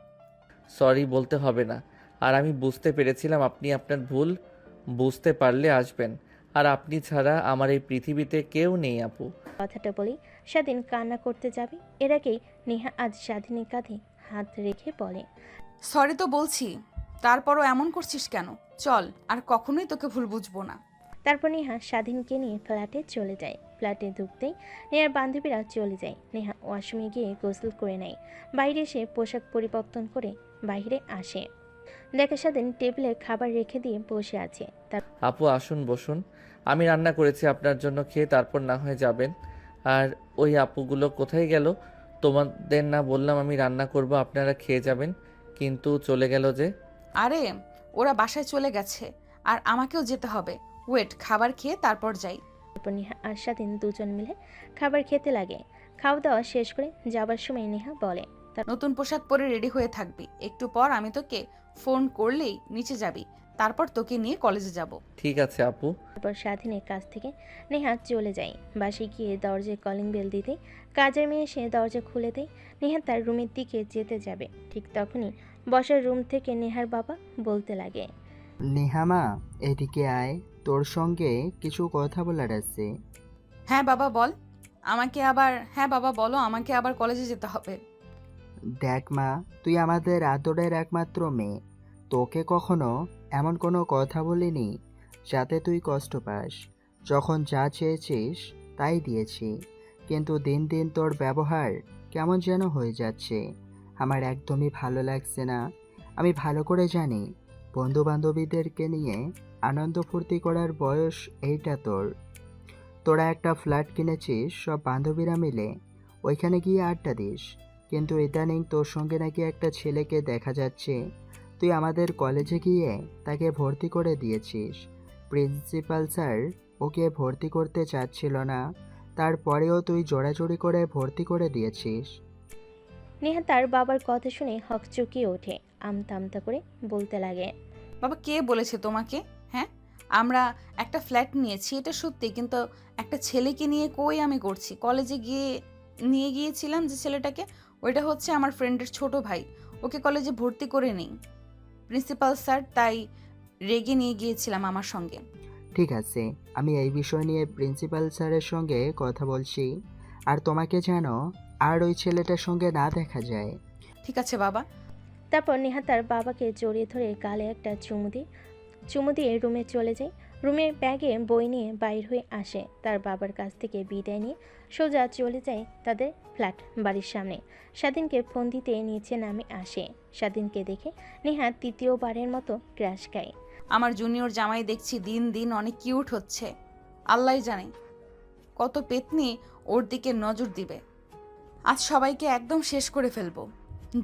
সরি বলতে হবে না। আর আমি বুঝতে পেরেছিলাম আপনি আপনার ভুল বুঝতে পারলে আসবেন। আর আপনি ছাড়া আমার এই পৃথিবীতে কেউ নেই আপু। কথাটা বলেই স্বাধীন কান্না করতে যাবে। এর আগেই নেহা আজ স্বাধীনের কাঁধে হাত রেখে বলে, সরি তো বলছি, তারপরও এমন করছিস কেন? চল, আর কখনোই তোকে ভুল বুঝবো না। তারপর নেহা স্বাধীনকে নিয়ে ফ্ল্যাটে চলে যায়। ফ্ল্যাটে ঢুকতেই নেহার বান্ধবীরা চলে যায়। নেহা ওয়াশরুমে গিয়ে গোসল করে নেয়। বাইরে এসে পোশাক পরিবর্তন করে বাইরে আসে। দেখে স্বাধীন টেবিলে খাবার রেখে দিয়ে বসে আছে। আপু আসুন বসুন, আমি রান্না করেছি আপনার জন্য, খেয়ে তারপর না হয় যাবেন। আর ওই আপুগুলো কোথায় গেল? তোমাদের না বললাম আমি রান্না করব, আপনারা খেয়ে যাবেন, কিন্তু চলে গেল যে? আরে ওরা বাসায় চলে গেছে, আর আমাকেও যেতে হবে। ওয়েট, খাবার খেয়ে তারপর যাই। তারপর নেহা আর স্বাধীন দুজন মিলে খাবার খেতে লাগে। খাওয়া দাওয়া শেষ করে যাবার সময় নেহা বলে, নতুন পোশাক পরে রেডি হয়ে থাকবি, একটু পর আমি তোকে ফোন করলেই নিচে যাবি, তারপর তোকে নিয়ে কলেজে যাব। ঠিক আছে আপু। তারপর স্বাধীনের কাছ থেকে নেহা চলে যায়। বাসে গিয়ে দরজায় কলিং বেল দিতে কাজের মেয়ে এসে দরজা খুলে দেয়। নেহা তার রুমের দিকে যেতে যাবে, ঠিক তখনই বসার রুম থেকে নেহার বাবা বলতে লাগে, নেহামা এদিকে আয়, তোর সঙ্গে কিছু কথা বলার আছে। হ্যাঁ বাবা বল, হ্যাঁ বাবা বলো, আমাকে আবার কলেজে যেতে হবে। দেখ মা, তুই আমাদের আদরের একমাত্র মেয়ে, তোকে কখনো এমন কোনো কথা বলিনি যাতে তুই কষ্ট পাস। যখন যা চেয়েছিস তাই দিয়েছি, কিন্তু দিন দিন তোর ব্যবহার কেমন যেন হয়ে যাচ্ছে। আমার একদমই ভালো লাগছে না। আমি ভালো করে জানি বন্ধু বান্ধবীদেরকে নিয়ে আনন্দ ফুর্তি করার বয়স এইটা তোর। তোরা একটা ফ্ল্যাট কিনেছিস সব বান্ধবীরা মিলে, ওইখানে গিয়ে আড্ডা দিস, কিন্তু ইদানিং তোর সঙ্গে নাকি একটা ছেলেকে দেখা যাচ্ছে। তুই আমাদের কলেজে গিয়ে তাকে ভর্তি করে দিয়েছিস। প্রিন্সিপাল স্যার ওকে ভর্তি করতে চাচ্ছিল না, তারপরেও তুই জোড়াজোড়ি করে ভর্তি করে দিয়েছিস। নেহা তার বাবার কথা শুনে হকচকিয়ে ওঠে। আমতা আমতা করে বলতে লাগে, বাবা কে বলেছে তোমাকে? হ্যাঁ, আমরা একটা ফ্ল্যাট নিয়েছি এটা সত্যি, কিন্তু একটা ছেলেকে নিয়ে কই আমি করছি। কলেজে নিয়ে গিয়েছিলাম যে ছেলেটাকে, ওইটা হচ্ছে আমার ফ্রেন্ডের ছোট ভাই, ওকে কলেজে ভর্তি করে নেই প্রিন্সিপাল স্যার, তাই রেগে নিয়ে গিয়েছিলাম আমার সঙ্গে। ঠিক আছে, আমি এই বিষয় নিয়ে প্রিন্সিপাল স্যারের সঙ্গে কথা বলছি। আর তোমাকে যেন আর ওই ছেলেটার সঙ্গে না দেখা যায়। ঠিক আছে বাবা। তারপর নেহা তার বাবাকে জড়িয়ে ধরে গালে একটা চুমু দিয়ে রুমে চলে যায়। রুমে ব্যাগে বই নিয়ে বাইর হয়ে আসে। তার বাবার কাছ থেকে বিদায় নিয়ে সোজা চলে যায় তাদের ফ্ল্যাট বাড়ির সামনে। স্বাধীনকে ফোন দিতে নিচে নামে আসে। স্বাধীনকে দেখে নেহা তৃতীয়বারের মতো ক্র্যাশ খায়। আমার জুনিয়র জামাই দেখছি দিন দিন অনেক কিউট হচ্ছে, আল্লাহ জানে কত পেতনি ওর দিকে নজর দিবে। আজ সবাইকে একদম শেষ করে ফেলবো।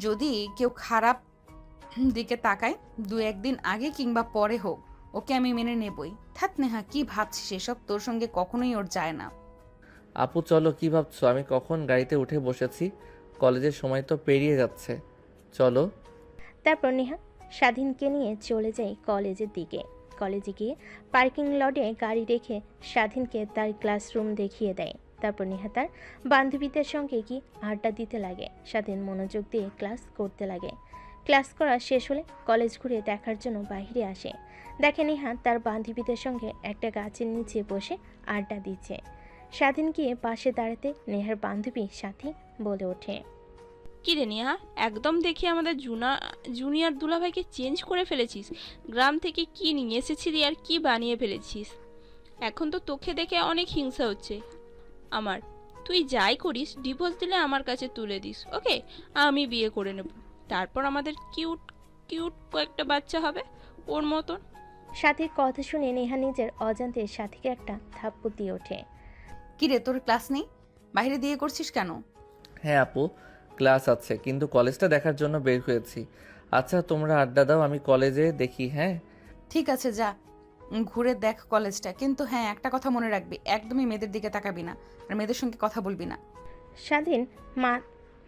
যদি কেউ খারাপ দিকে তাকায়, দু একদিন আগে কিংবা পরে হোক, ওকে আমি মেনে নেবই। থাক নেহা, কি ভাবছিস এসব? তোর সঙ্গে কখনোই ওর যায় না। আপু চলো, কি ভাবছো? আমি কখন গাড়িতে উঠে বসেছি, কলেজের সময় তো পেরিয়ে যাচ্ছে, চলো। তারপর নেহা স্বাধীনকে নিয়ে চলে যায় কলেজের দিকে। কলেজে গিয়ে পার্কিং লটে গাড়ি রেখে স্বাধীনকে তার ক্লাসরুম দেখিয়ে দেয়। তারপর নেহা তার বান্ধবীদের সঙ্গে গিয়ে আড্ডা দিতে লাগে। স্বাধীন মনোযোগ দিয়ে ক্লাস করতে লাগে। ক্লাস করা শেষ হলে কলেজ ঘুরে দেখার জন্য বাইরে আসে। দেখে নেহা তার বান্ধবীদের সঙ্গে একটা গাছের নিচে বসে আড্ডা দিচ্ছে। স্বাধীন গিয়ে পাশে দাঁড়াতে নেহার বান্ধবী সাথী বলে ওঠে, কী রে নেহা, একদম দেখি আমাদের জুনিয়র দুলাভাইকে চেঞ্জ করে ফেলেছিস। গ্রাম থেকে কি নিয়ে এসেছিলি আর কি বানিয়ে ফেলেছিস। এখন তো তোকে দেখে অনেক হিংসা হচ্ছে আমার। তুই যাই করিস, ডিভোর্স দিলে আমার কাছে তুলে দিস, ওকে? আমি বিয়ে করে নেব, তারপর আমাদের কিউট কিউট কয়েকটা বাচ্চা হবে ওর মতন। সাথীর কথা শুনে নেহা নিজের অজান্তে সাথীকে একটা থাপ্পড় দিয়ে ওঠে। কিরে, তোর ক্লাস নেই? বাইরে দিয়ে করছিস কেন? হ্যাঁ আপু, ক্লাস আছে, কিন্তু কলেজটা দেখার জন্য বের হয়েছি। আচ্ছা তোমরা আড্ডা দাও, আমি কলেজে দেখি। হ্যাঁ ঠিক আছে, যা ঘুরে দেখ কলেজটা, কিন্তু হ্যাঁ একটা কথা মনে রাখবি, একদমই মেয়েদের দিকে তাকাবি না আর মেয়েদের সঙ্গে কথা বলবি না। স্বাধীন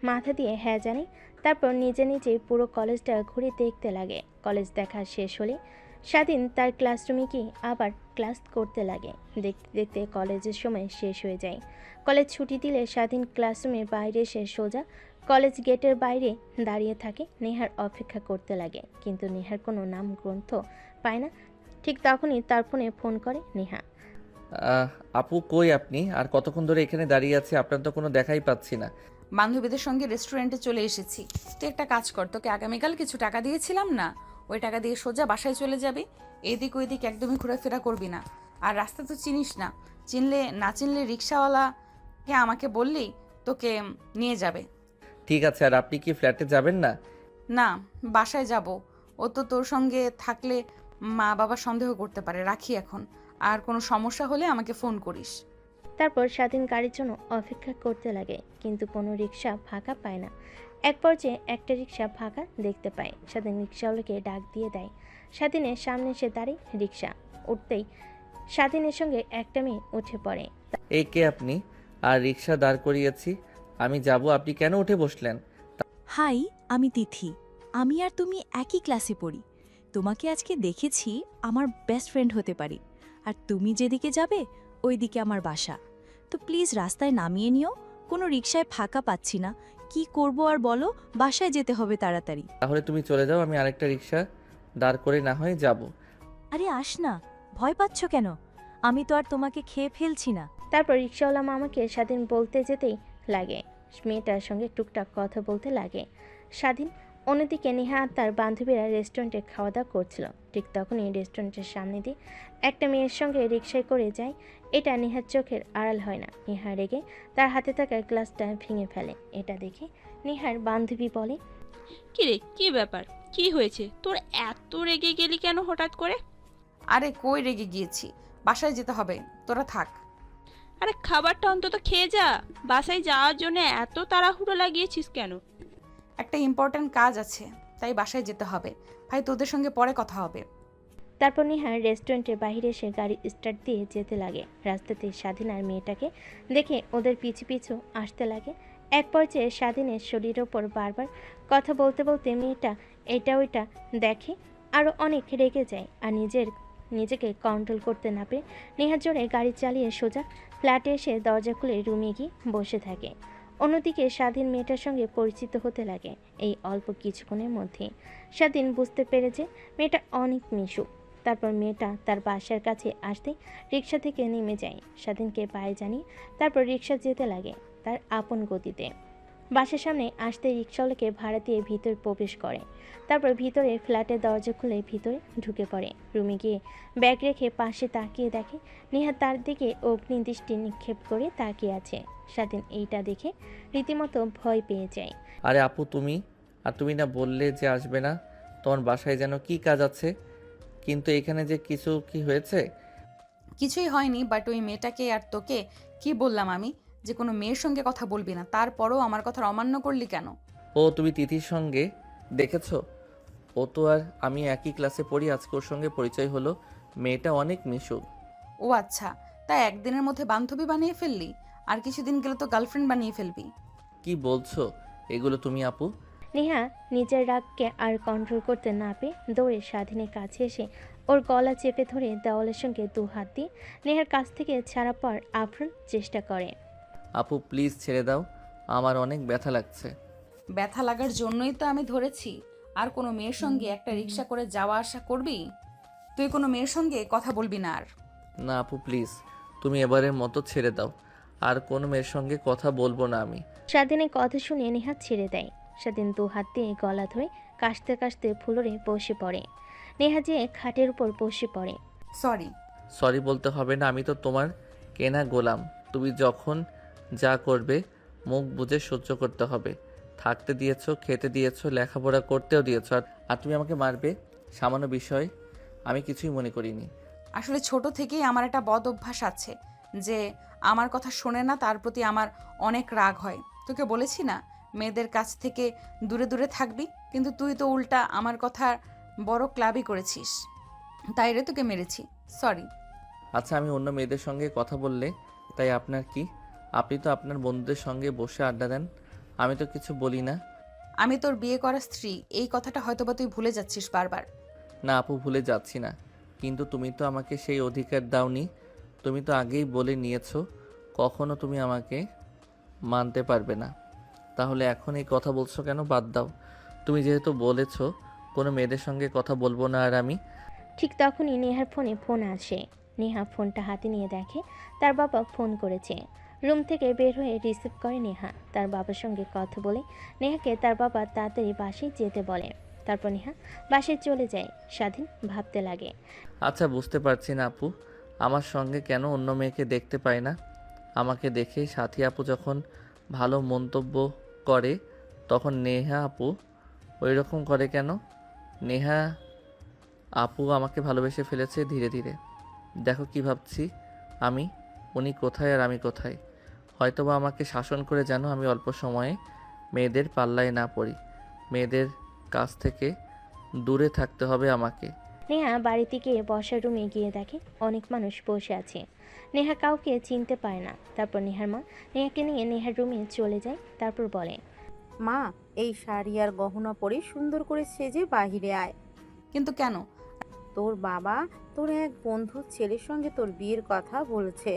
মাথা দিয়ে হ্যাঁ জানে। তারপর নিজে নিজেই পুরো কলেজটা ঘুরে দেখতে লাগে। কলেজ দেখা শেষ হলে স্বাধীন তার ক্লাসরুমে গিয়ে আবার ক্লাস করতে লাগে। দেখতে দেখতে কলেজের সময় শেষ হয়ে যায়। কলেজ ছুটি দিলে স্বাধীন ক্লাসরুমের বাইরে এসে সোজা কলেজ গেটের বাইরে দাঁড়িয়ে থাকে। নেহার অপেক্ষা করতে লাগে, কিন্তু নেহার কোনো নাম গ্রন্থ পায় না। ঠিক তখনই তার ফোন করে নেহা। আপু কই আপনি? আর কতক্ষণ ধরে এখানে দাঁড়িয়ে আছি, আপনার তো কোনো দেখাই পাচ্ছি না। বান্ধবীদের সঙ্গে রেস্টুরেন্টে চলে এসেছি। তুই একটা কাজ কর, তোকে আগামীকাল কিছু টাকা দিয়েছিলাম না, ওই টাকা দিয়ে সোজা বাসায় চলে যাবি। এদিক ওইদিক একদমই ঘোরাফেরা করবি না। আর রাস্তা তো চিনিস না, চিনলে রিক্সাওয়ালাকে আমাকে বললেই তোকে নিয়ে যাবে। ঠিক আছে, আর আপনি কি ফ্ল্যাটে যাবেন না? না, বাসায় যাব। ও তো তোর সঙ্গে থাকলে মা বাবা সন্দেহ করতে পারে। রাখি এখন, আর কোনো সমস্যা হলে আমাকে ফোন করিস। তারপর স্বাধীন গাড়ির জন্য অপেক্ষা করতে লাগে, কিন্তু কোনো রিক্সা ফাঁকা পায় না। এক পর্যায়ে একটা রিক্সা ফাঁকা দেখতে পায়। স্বাধীন রিক্সাওয়ালাকে ডাক দিয়ে দেয়। স্বাধীনের সামনে এসে দাঁড়িয়ে রিক্সা উঠতেই স্বাধীনের সঙ্গে একটা মেয়ে উঠে পড়ে। এই কে আপনি? আর রিক্সা দাঁড় করিয়েছি, আমি যাব, আপনি কেন উঠে বসলেন? হাই, আমি তিথি। আমি আর তুমি একই ক্লাসে পড়ি। তোমাকে আজকে দেখেছি, আমার বেস্ট ফ্রেন্ড হতে পারি। আর তুমি যেদিকে যাবে ওই দিকে আমার বাসা। তো প্লিজ রাস্তায় নামিয়ে নিও, কোনো রিকশায় ফাঁকা পাচ্ছি না। কি করব আর বলো, বাসায় যেতে হবে তাড়াতাড়ি। তাহলে তুমি চলে যাও, আমি আরেকটা রিক্সা দাঁড় করে না হয় যাব। আরে আস না, ভয় পাচ্ছ কেন? আমি তো আর তোমাকে খেয়ে ফেলছি না। তারপর রিক্সাওয়ালা মামাকে স্বাধীন বলতে যেতেই লাগে। মেয়েটার সঙ্গে টুকটাক কথা বলতে লাগে স্বাধীন। অন্যদিকে নেহা আর তার বান্ধবীরা রেস্টুরেন্টে খাওয়া দাওয়া করছিল। ঠিক তখনই রেস্টুরেন্টের সামনে দিয়ে একটা মেয়ের সঙ্গে রিক্সায় করে যায়। এটা নেহার চোখের আড়াল হয় না। নেহা রেগে তার হাতে থাকা গ্লাসটা ভেঙে ফেলে। এটা দেখে নেহার বান্ধবী বলে, কী রে, কী ব্যাপার, কি হয়েছে তোর? এত রেগে গেলি কেন হঠাৎ করে? আরে কই রেগে গিয়েছি, বাসায় যেতে হবে, তোরা থাক। আরে খাবারটা অন্তত খেয়ে যা। বাসায় যাওয়ার জন্য এত তাড়াহুড়ো লাগিয়েছিস কেন? একটা ইম্পর্ট্যান্ট কাজ আছে, তাই বাসায় যেতে হবে। ভাই, তোদের সঙ্গে পরে কথা হবে। তারপর নেহা রেস্টুরেন্টের বাইরে এসে গাড়ি স্টার্ট দিয়ে যেতে লাগে। রাস্তাতে স্বাধীন আর মেয়েটাকে দেখে ওদের পিছু পিছু আসতে লাগে। এক পর্যায়ে স্বাধীনের শরীরের ওপর বারবার কথা বলতে বলতে মেয়েটা এটা ওইটা দেখে, আরও অনেক রেগে যায়। আর নিজেকে কন্ট্রোল করতে না পেরে নেহার জোরে গাড়ি চালিয়ে সোজা ফ্ল্যাটে এসে দরজা খুলে রুমে গিয়ে বসে থাকে। অন্যদিকে স্বাধীন মেয়েটার সঙ্গে পরিচিত হতে লাগে। এই অল্প কিছুক্ষণের মধ্যে স্বাধীন বুঝতে পেরে যে মেয়েটা অনেক মিশুক। তারপর মেয়েটা তার বাসার কাছে আসতেই রিক্সা থেকে নেমে যায়। স্বাধীনকে পায়ে জানিয়ে তারপর রিক্সা যেতে লাগে তার আপন গতিতে। বাসার সামনে আসতে রিক্সাওয়ালাকে ভাড়া দিয়ে ভিতরে প্রবেশ করে। তারপর ভিতরে ফ্ল্যাটের দরজা খুলে ভিতরে ঢুকে পড়ে। রুমে গিয়ে ব্যাগ রেখে পাশে তাকিয়ে দেখে নেহা তার দিকে অগ্নিদৃষ্টি নিক্ষেপ করে তাকিয়ে আছে। স্বাধীন এইটা দেখে রীতিমতো ভয় পেয়ে যায়। আরে আপু তুমি, আর তুমি না বললে যে আসবে না? তোমার বাসায় যেন কি কাজ আছে, কিন্তু এখানে যে কিছু কি হয়েছে? কিছুই হয়নি, বাট ওই মেয়েটাকে আর তোকে কি বললাম আমি যে কোনো মেয়ের সঙ্গে কথা বলবি না, তারপরও আমার কথার অমান্য করলি কেন? ও তুমি তিথির সঙ্গে দেখেছো? ও তো আর আমি একই ক্লাসে পড়ি, আজকে ওর সঙ্গে পরিচয় হলো। মেয়েটা অনেক মিশুক। ও আচ্ছা, তাই একদিনের মধ্যে বান্ধবী বানিয়ে ফেললি, আর কিছুদিন গেলে তো গার্লফ্রেন্ড বানিয়ে ফেলবি। কি বলছো এগুলো তুমি আপু? নেহা নিজের রাগকে আর কন্ট্রোল করতে না পেয়ে দৌড়ে স্বাধীনের কাছে এসে ওর গলা চেপে ধরে দেওয়ালের সঙ্গে দু হাত দিয়ে নেহার কাছ থেকে ছাড়া পাওয়ার আপ্রাণ চেষ্টা করে। আপু প্লিজ ছেড়ে দাও, আমার অনেক ব্যথা লাগছে। ব্যথা লাগার জন্যই তো আমি ধরেছি, আর কোনো মেয়ের সঙ্গে একটা রিক্সা করে যাওয়া আসা করবি? তুই কোনো মেয়ের সঙ্গে কথা বলবি না আর। না আপু প্লিজ, তুমি এবারের মতো ছেড়ে দাও। আর কোনো মেয়ের সঙ্গে কথা বলবো না আমি। স্বাধীনের কথা শুনে নেহা ছেড়ে দেয়। স্বাধীন দু হাত দিয়ে গলা ধরে কাশতে কাশতে ফ্লোরে বসে পড়ে। নেহা যেয়ে খাটের উপর বসে পড়ে। সরি। সরি বলতে হবে না, আমি তো তোমার কেনা গোলাম। তুমি যখন যা করবে মুখ বুজে সহ্য করতে হবে। থাকতে দিয়েছো, খেতে দিয়েছো, লেখাপড়া করতেও দিয়েছো, আর তুমি আমাকে মারবে সামান্য বিষয় আমি কিছুই মনে করিনি। আসলে ছোট থেকেই আমার একটা বদ অভ্যাস আছে যে আমার কথা শোনে না, তার প্রতি আমার অনেক রাগ হয়। তোকে বলেছি না মেয়েদের কাছ থেকে দূরে দূরে থাকবি, কিন্তু তুই তো উল্টা আমার কথা বড় ক্লাবই করেছিস, তাই রে তোকে মেরেছি। সরি। আচ্ছা আমি অন্য মেয়েদের সঙ্গে কথা বললে তাই আপনার কি? আপনি তো আপনার বন্ধুদের সঙ্গে বসে আড্ডা দেন, আমি তো কিছু বলি না। আমি তোর বিয়ে করা স্ত্রী, এই কথাটা হয়তোবা তুই ভুলে যাচ্ছিস বারবার। না আপু ভুলে যাচ্ছি না, কিন্তু তুমি তো আমাকে সেই অধিকার দাওনি। তুমি তো আগেই বলে নিয়েছো কখনো তুমি আমাকে মানতে পারবে না। তাহলে এখন এই কথা বলছো কেন? বাদ দাও। তুমি যেহেতু বলেছো কোনো মেয়েদের সঙ্গে কথা বলবো না, আর আমি ঠিক তখনই নেহার ফোন আসে। নেহা ফোনটা হাতে নিয়ে দেখে তার বাবা ফোন করেছে। রুম থেকে বের হয়ে রিসিভ করে নেহা। তার বাবার সঙ্গে কথা বলে নেহাকে তার বাবা তাড়াতাড়ি বাসায় যেতে বলে। তারপর নেহা বাসায় চলে যায়। স্বাধীন ভাবতে লাগে। আচ্ছা বুঝতে পারছি না আপু আমার সঙ্গে কেন অন্য মেয়েকে দেখতে পায় না। আমাকে দেখে সাথী আপু যখন ভালো মন্তব্য করে তখন নেহা আপু ওই রকম করে কেন? নেহা আপু আমাকে ভালোবেসে ফেলেছে ধীরে ধীরে। দেখো কি ভাবছি আমি, উনি কোথায় আর আমি কোথায়। হয়তোবা আমাকে শাসন করে যেন আমি অল্প সময়ে মেয়েদের পাল্লায় না পড়ি। মেয়েদের কাছ থেকে দূরে থাকতে হবে আমাকে। নেহা বাড়িতে গিয়ে বসার রুমে গিয়ে দেখে অনেক মানুষ বসে আছে। নেহা কাউকে চিনতে পারে না। তারপর নেহার মা নেহাকে নিয়ে নেহার রুমে চলে যায়। তারপর বলে, মা, এই শাড়ি আর গহনা পরে সুন্দর করে সেজে বাহিরে আয়। কিন্তু কেন? তোর বাবা তোর এক বন্ধুর ছেলের সঙ্গে তোর বিয়ের কথা বলেছে,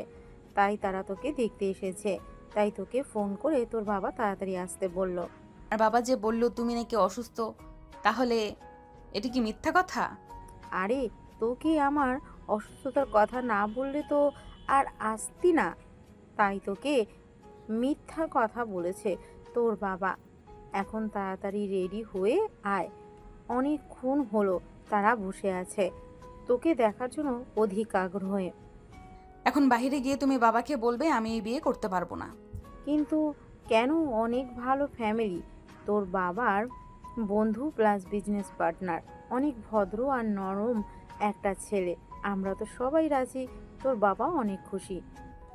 তাই তারা তোকে দেখতে এসেছে। তাই তোকে ফোন করে তোর বাবা তাড়াতাড়ি আসতে বলল। আর বাবা যে বলল তুমি নাকি অসুস্থ, তাহলে এটা কি মিথ্যা কথা? আরে, তোকে আমার অসুস্থতার কথা না বললে তো আর আসতি না, তাই তোকে মিথ্যা কথা বলেছে তোর বাবা। এখন তাড়াতাড়ি রেডি হয়ে আয়, অনেকক্ষণ হলো তারা বসে আছে তোকে দেখার জন্য অধিক আগ্রহে। এখন বাইরে গিয়ে তুমি বাবাকে বলবে আমি এই বিয়ে করতে পারবো না। কিন্তু কেন? অনেক ভালো ফ্যামিলি, তোর বাবার বন্ধু প্লাস বিজনেস পার্টনার, অনেক ভদ্র আর নরম একটা ছেলে। আমরা তো সবাই রাজি, তোর বাবা অনেক খুশি।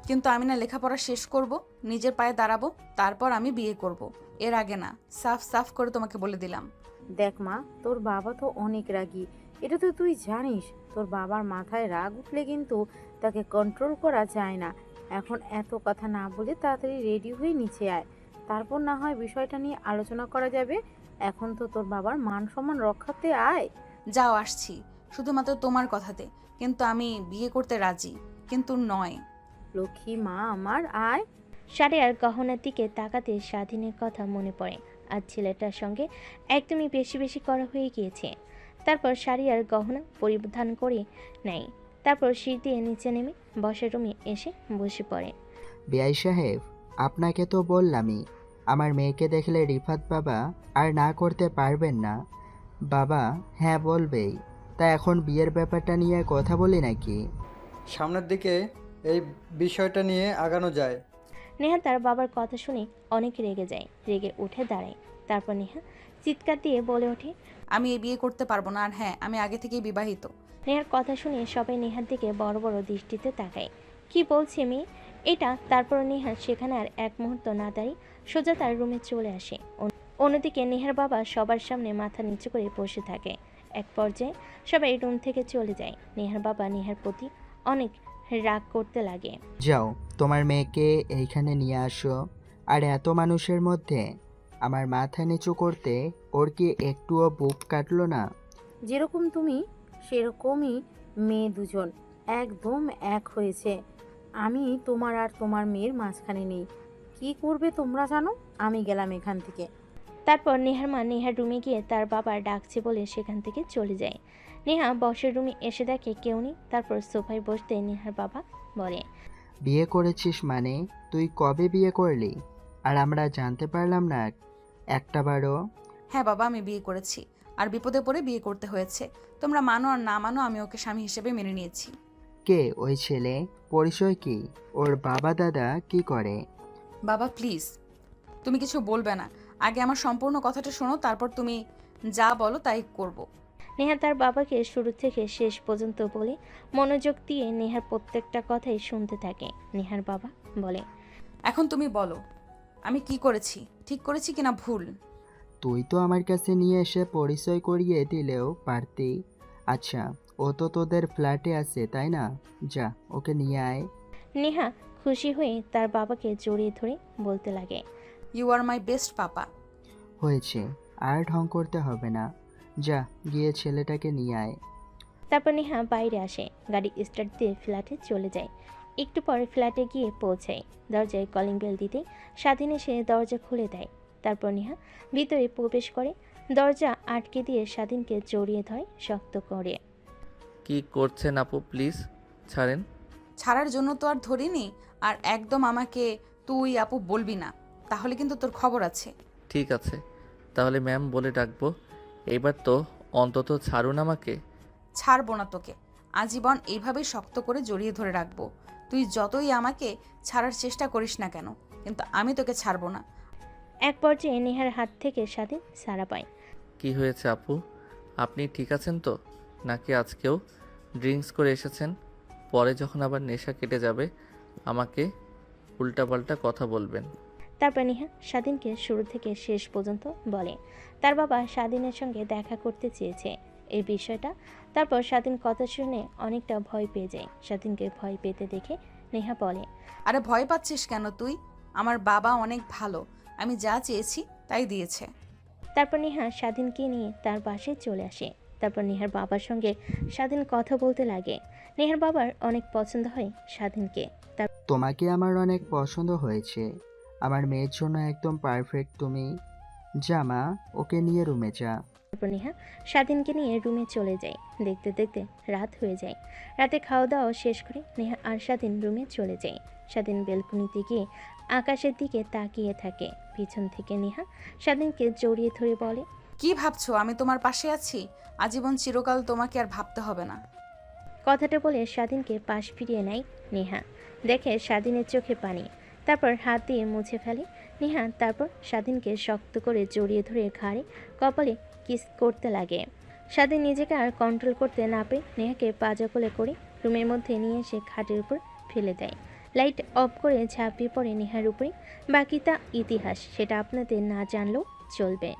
কিন্তু আমি না লেখাপড়া শেষ করব, নিজের পায়ে দাঁড়াবো, তারপর আমি বিয়ে করব। এর আগে না, সাফ সাফ করে তোমাকে বলে দিলাম। দেখ মা, তোর বাবা তো অনেক রাগী, এটা তো তুই জানিস। তোর বাবার মাথায় রাগ উঠলে কিন্তু তাকে কন্ট্রোল করা যায় না। এখন এত কথা না বলে তাড়াতাড়ি রেডি হয়ে নিচে আয়, তারপর না হয় বিষয়টা নিয়ে আলোচনা করা যাবে। এখন তো তোর বাবার মান সম্মান রক্ষাতে আয়। যাও, আসছি, শুধুমাত্র তোমার কথাতে। কিন্তু আমি বিয়ে করতে রাজি, কিন্তু নয়। লক্ষ্মী মা আমার, আয়। শাড়ি আর গহনার দিকে তাকাতে স্বাধীনের কথা মনে পড়ে। আর ছেলেটার সঙ্গে একদমই বেশি বেশি করা হয়ে গিয়েছে। তারপর শাড়ি আর গহনা পরিধান করে নেয়। তারপর সিঁড়ি দিয়ে নিচে নেমে বসার রুমে এসে বসে পড়ে। বিআই সাহেব, আপনাকে তো বললামই আমার মেয়েকে দেখলে রিফাত বাবা আর না করতে পারবেন না। বাবা হ্যাঁ বলবেই। তা এখন বিয়ের ব্যাপারটা নিয়ে কথা বলি নাকি? সামনের দিকে এই বিষয়টা নিয়ে আগানো যায়। নেহা তার বাবার কথা শুনে অনেক রেগে যায়। রেগে উঠে দাঁড়ায়। তারপর নেহা চিৎকার দিয়ে বলে ওঠে, আমি এই বিয়ে করতে পারবো না। আর হ্যাঁ, আমি আগে থেকেই বিবাহিত। নেহার কথা শুনে সবাই নেহার দিকে বড় বড় দৃষ্টিতে তাকায়। কি বলছে মেয়ে এটা? তারপর নেহা সেখানে আর এক মুহূর্ত না দাঁড়িয়ে সোজা তার রুমে চলে আসে। অন্যদিকে নেহার বাবা সবার সামনে মাথা নিচু করে বসে থাকে। এক পর্যায়ে সবাই রুম থেকে চলে যায়। নেহার বাবা নেহার প্রতি অনেক রাগ করতে লাগে। যাও, তোমার মেয়েকে এইখানে নিয়ে আসো। আর এত মানুষের মধ্যে আমার মাথা নিচু করতে ওর কি একটুও বুক কাটলো না? যেরকম তুমি সেরকমই মেয়ে, দুজন একদম এক হয়েছে। আমি তোমার আর তোমার মেয়ের মাঝখানে নেই। কি করবে তোমরা জানো? আমি গেলাম এখান থেকে। তারপর নেহার মা নেহার রুমে গিয়ে তার বাবা ডাকছে বলে সেখান থেকে চলে যায়। নেহা বসের রুমে এসে দেখে কেউ নেই। তারপর সোফায় বসতে নেহার বাবা বলে, বিয়ে করেছিস মানে? তুই কবে বিয়ে করলি? আর আমরা জানতে পারলাম না একটাবারও? হ্যাঁ বাবা, আমি বিয়ে করেছি, আর বিপদে পড়ে বিয়ে করতে হয়েছে। তোমরা মানো আর না মানো, আমি ওকে স্বামী হিসেবে মেনে নিয়েছি। কে ওই ছেলে? পরিচয় কি? ওর বাবা দাদা কি করে? বাবা প্লিজ, তুমি কিছু বলবে না। আগে আমার সম্পূর্ণ কথাটা শোনো, তারপর তুমি যা বলো তাই করব। নেহা তার বাবাকে শুরু থেকে শেষ পর্যন্ত বলে মনোযোগ দিয়ে নেহার প্রত্যেকটা কথাই শুনতে থাকে। নেহার বাবা বলে, এখন তুমি বলো, আমি কি করেছি, ঠিক করেছি কিনা ভুল? তুই তো আমার কাছে নিয়ে এসে পরিচয় করিয়ে দিলেও পারতি। আচ্ছা, ও তো তোদের ফ্ল্যাটে আছে তাই না? যা, ওকে নিয়ে আয়। নেহা খুশি হয়ে তার বাবাকে জড়িয়ে ধরে বলতে লাগে, ইউ আর মাই বেস্ট পাপা। হয়েছে, আর ঢং করতে হবে না। যা, গিয়ে ছেলেটাকে নিয়ে আয়। তারপর নেহা বাইরে আসে, গাড়ি স্টার্ট দিয়ে ফ্ল্যাটে চলে যায়। একটু পরে ফ্ল্যাটে গিয়ে পৌঁছায়। দরজায় কলিং বেল দিতে স্বাধীন এসে দরজা খুলে দেয়। তারপর নেহা ভিতরে প্রবেশ করে দরজা আটকে দিয়ে স্বাধীনকে জড়িয়ে ধরে শক্ত করে। কি করছেন আপু, প্লিজ ছাড়েন। ছাড়ার জন্য তো আর ধরিনি, আর একদম আমাকে তুই আপু বলবি না, তাহলে কিন্তু তোর খবর আছে। ঠিক আছে, তাহলে ম্যাম বলে ডাকবো। এবার তো অন্তত ছাড়ুন আমাকে। ছাড়বো না তোকে, আজীবন এইভাবেই শক্ত করে জড়িয়ে ধরে রাখবো। তুই যতই আমাকে ছাড়ার চেষ্টা করিস না কেন, কিন্তু আমি তোকে ছাড়বো না। এক পর্যায়ে নেহার হাত থেকে স্বাধীন ছাড়া পায়। কি হয়েছে আপু, আপনি ঠিক আছেন তো? নাকি আজকেও ড্রিঙ্কস করে এসেছেন? পরে যখন আবার নেশা কেটে যাবে আমাকে উল্টাপাল্টা কথা বলবেন। তারপর নেহা স্বাধীনকে শুরু থেকে শেষ পর্যন্ত বলে তার বাবা স্বাধীনের সঙ্গে দেখা করতে চেয়েছে এই বিষয়টা। তারপর স্বাধীন কথা শুনে অনেকটা ভয় পেয়ে যায়। স্বাধীনকে ভয় পেতে দেখে নেহা বলে, আরে ভয় পাচ্ছিস কেন তুই? আমার বাবা অনেক ভালো, আমি যা চেয়েছি তাই দিয়েছে। তারপর নেহা স্বাধীনকে নিয়ে তার বাসায় চলে আসে। তারপর নেহার বাবার সঙ্গে স্বাধীন কথা বলতে লাগে। নেহার বাবার অনেক পছন্দ হয় স্বাধীনকে। তোমাকে আমার অনেক পছন্দ হয়েছে। আমার মেয়ের জন্য একদম পারফেক্ট তুমি। যা মা, ওকে নিয়ে রুমে যা। তারপর নেহা স্বাধীনকে নিয়ে রুমে চলে যায়। দেখতে দেখতে রাত হয়ে যায়। রাতে খাওয়া দাওয়া শেষ করে নেহা আর স্বাধীন রুমে চলে যায়। স্বাধীন বেলকুনিতে গিয়ে আকাশের দিকে তাকিয়ে থাকে। পিছন থেকে নেহা স্বাধীনকে জড়িয়ে ধরে বলে, কি ভাবছো আমি তোমার পাশে আছি? আজীবন চিরকাল তোমাকে আর ভাবতে হবে না। কথাটা বলে স্বাধীনকে পাশ ফিরিয়ে নেয় নেহা। দেখে স্বাধীনের চোখে পানি। তারপর হাত দিয়ে মুছে ফেলে নেহা। তারপর স্বাধীনকে শক্ত করে জড়িয়ে ধরে ঘাড়ে কপালে কিস করতে লাগে। স্বাধীন নিজেকে আর কন্ট্রোল করতে না পেরে নেহাকে পাজা কোলে করে রুমের মধ্যে নিয়ে এসে খাটের উপর ফেলে দেয়। লাইট অফ করে ঝাঁপিয়ে পড়ে নেহার উপরে। বাকিটা ইতিহাস, সেটা আপনাদের না জানলেও চলবে।